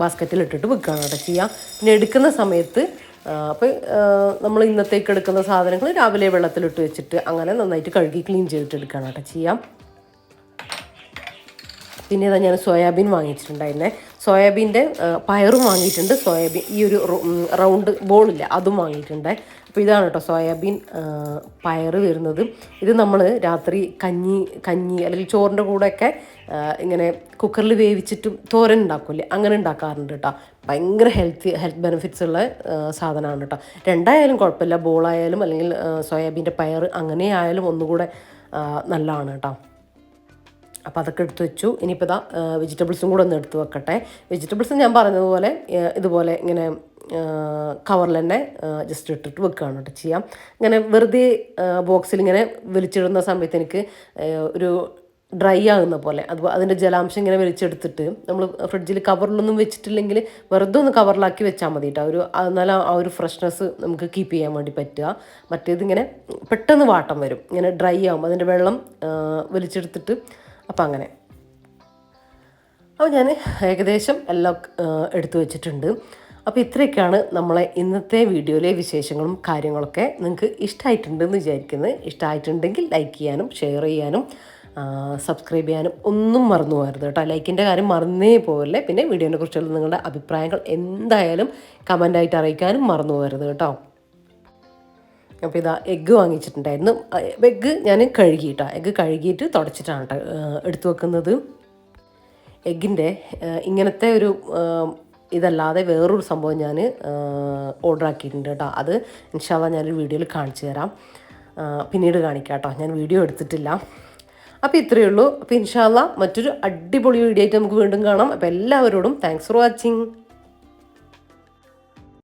ബാസ്ക്കറ്റിലിട്ടിട്ട് വെക്കുകയാണ് കേട്ടോ ചെയ്യുക. പിന്നെ എടുക്കുന്ന സമയത്ത് അപ്പോൾ നമ്മൾ ഇന്നത്തേക്ക് എടുക്കുന്ന സാധനങ്ങൾ രാവിലെ വെള്ളത്തിലിട്ട് വെച്ചിട്ട് അങ്ങനെ നന്നായിട്ട് കഴുകി ക്ലീൻ ചെയ്തിട്ട് എടുക്കുകയാണ് കേട്ടോ ചെയ്യാം. പിന്നെ ഇതാ ഞാൻ സോയാബീൻ വാങ്ങിച്ചിട്ടുണ്ടായിരുന്നേ, സോയാബീൻ്റെ പയറും വാങ്ങിയിട്ടുണ്ട്, സോയാബീൻ ഈ ഒരു റൗണ്ട് ബോളില്ല അതും വാങ്ങിയിട്ടുണ്ട്. അപ്പോൾ ഇതാണ് കേട്ടോ സോയാബീൻ പയറ് വരുന്നത്. ഇത് നമ്മൾ രാത്രി കഞ്ഞി അല്ലെങ്കിൽ ചോറിൻ്റെ കൂടെയൊക്കെ ഇങ്ങനെ കുക്കറിൽ വേവിച്ചിട്ടും തോരൻ ഉണ്ടാക്കില്ലേ, അങ്ങനെ ഉണ്ടാക്കാറുണ്ട് കേട്ടോ. ഭയങ്കര ഹെൽത്ത് ബെനിഫിറ്റ്സ് ഉള്ള സാധനമാണ് കേട്ടോ. രണ്ടായാലും കുഴപ്പമില്ല, ബോളായാലും അല്ലെങ്കിൽ സോയാബീൻ്റെ പയർ അങ്ങനെ ആയാലും ഒന്നുകൂടെ നല്ലതാണ് കേട്ടോ. അപ്പോൾ അതൊക്കെ എടുത്ത് വെച്ചു. ഇനിയിപ്പോൾ ഇതാ വെജിറ്റബിൾസും കൂടെ ഒന്ന് എടുത്ത് വെക്കട്ടെ. വെജിറ്റബിൾസ് ഞാൻ പറഞ്ഞതുപോലെ ഇതുപോലെ ഇങ്ങനെ കവറിൽ തന്നെ ജസ്റ്റ് ഇട്ടിട്ട് വെക്കുകയാണ് കേട്ടോ ചെയ്യാം. ഇങ്ങനെ വെറുതെ ബോക്സിൽ ഇങ്ങനെ വലിച്ചിടുന്ന സമയത്ത് എനിക്ക് ഒരു ഡ്രൈ ആകുന്ന പോലെ, അതിൻ്റെ ജലാംശം ഇങ്ങനെ വലിച്ചെടുത്തിട്ട് നമ്മൾ ഫ്രിഡ്ജിൽ കവറിലൊന്നും വെച്ചിട്ടില്ലെങ്കിൽ വെറുതെ ഒന്ന് കവറിലാക്കി വെച്ചാൽ മതി കേട്ടോ. എന്നാലും ആ ഒരു ഫ്രഷ്നെസ് നമുക്ക് കീപ്പ് ചെയ്യാൻ വേണ്ടി പറ്റുക. മറ്റേതിങ്ങനെ പെട്ടെന്ന് വാട്ടം വരും, ഇങ്ങനെ ഡ്രൈ ആകും, അതിൻ്റെ വെള്ളം വലിച്ചെടുത്തിട്ട്. അപ്പം അങ്ങനെ അപ്പോൾ ഞാൻ ഏകദേശം എല്ലാം എടുത്തു വെച്ചിട്ടുണ്ട്. അപ്പോൾ ഇത്രയൊക്കെയാണ് നമ്മളെ ഇന്നത്തെ വീഡിയോയിലെ വിശേഷങ്ങളും കാര്യങ്ങളൊക്കെ. നിങ്ങൾക്ക് ഇഷ്ടമായിട്ടുണ്ടെന്ന് വിചാരിക്കുന്നത്. ഇഷ്ടമായിട്ടുണ്ടെങ്കിൽ ലൈക്ക് ചെയ്യാനും ഷെയർ ചെയ്യാനും സബ്സ്ക്രൈബ് ചെയ്യാനും ഒന്നും മറന്നു പോകരുത് കേട്ടോ. ലൈക്കിൻ്റെ കാര്യം മറന്നേ പോകല്ലേ. പിന്നെ വീഡിയോനെ കുറിച്ചുള്ള നിങ്ങളുടെ അഭിപ്രായങ്ങൾ എന്തായാലും കമൻ്റായിട്ട് അറിയിക്കാനും മറന്നു പോകരുത് കേട്ടോ. അപ്പോൾ ഇതാ എഗ്ഗ് വാങ്ങിച്ചിട്ടുണ്ടായിരുന്നു. എഗ്ഗ് ഞാൻ കഴുകിയിട്ടാണ്, എഗ്ഗ് കഴുകിയിട്ട് തുടച്ചിട്ടാണ് കേട്ടോ എടുത്തു വെക്കുന്നത്. എഗ്ഗിൻ്റെ ഇങ്ങനത്തെ ഒരു ഇതല്ലാതെ വേറൊരു സംഭവം ഞാൻ ഓർഡർ ആക്കിയിട്ടുണ്ട് കേട്ടോ. അത് ഇൻഷാ അല്ലാഹ് ഞാനൊരു വീഡിയോയിൽ കാണിച്ചു തരാം, പിന്നീട് കാണിക്കാം കേട്ടോ, ഞാൻ വീഡിയോ എടുത്തിട്ടില്ല. അപ്പോൾ ഇത്രയേ ഉള്ളൂ. അപ്പോൾ ഇൻഷാ അല്ലാഹ് മറ്റൊരു അടിപൊളി വീഡിയോ ആയിട്ട് നമുക്ക് വീണ്ടും കാണാം. അപ്പോൾ എല്ലാവരോടും താങ്ക്സ് ഫോർ വാച്ചിങ്.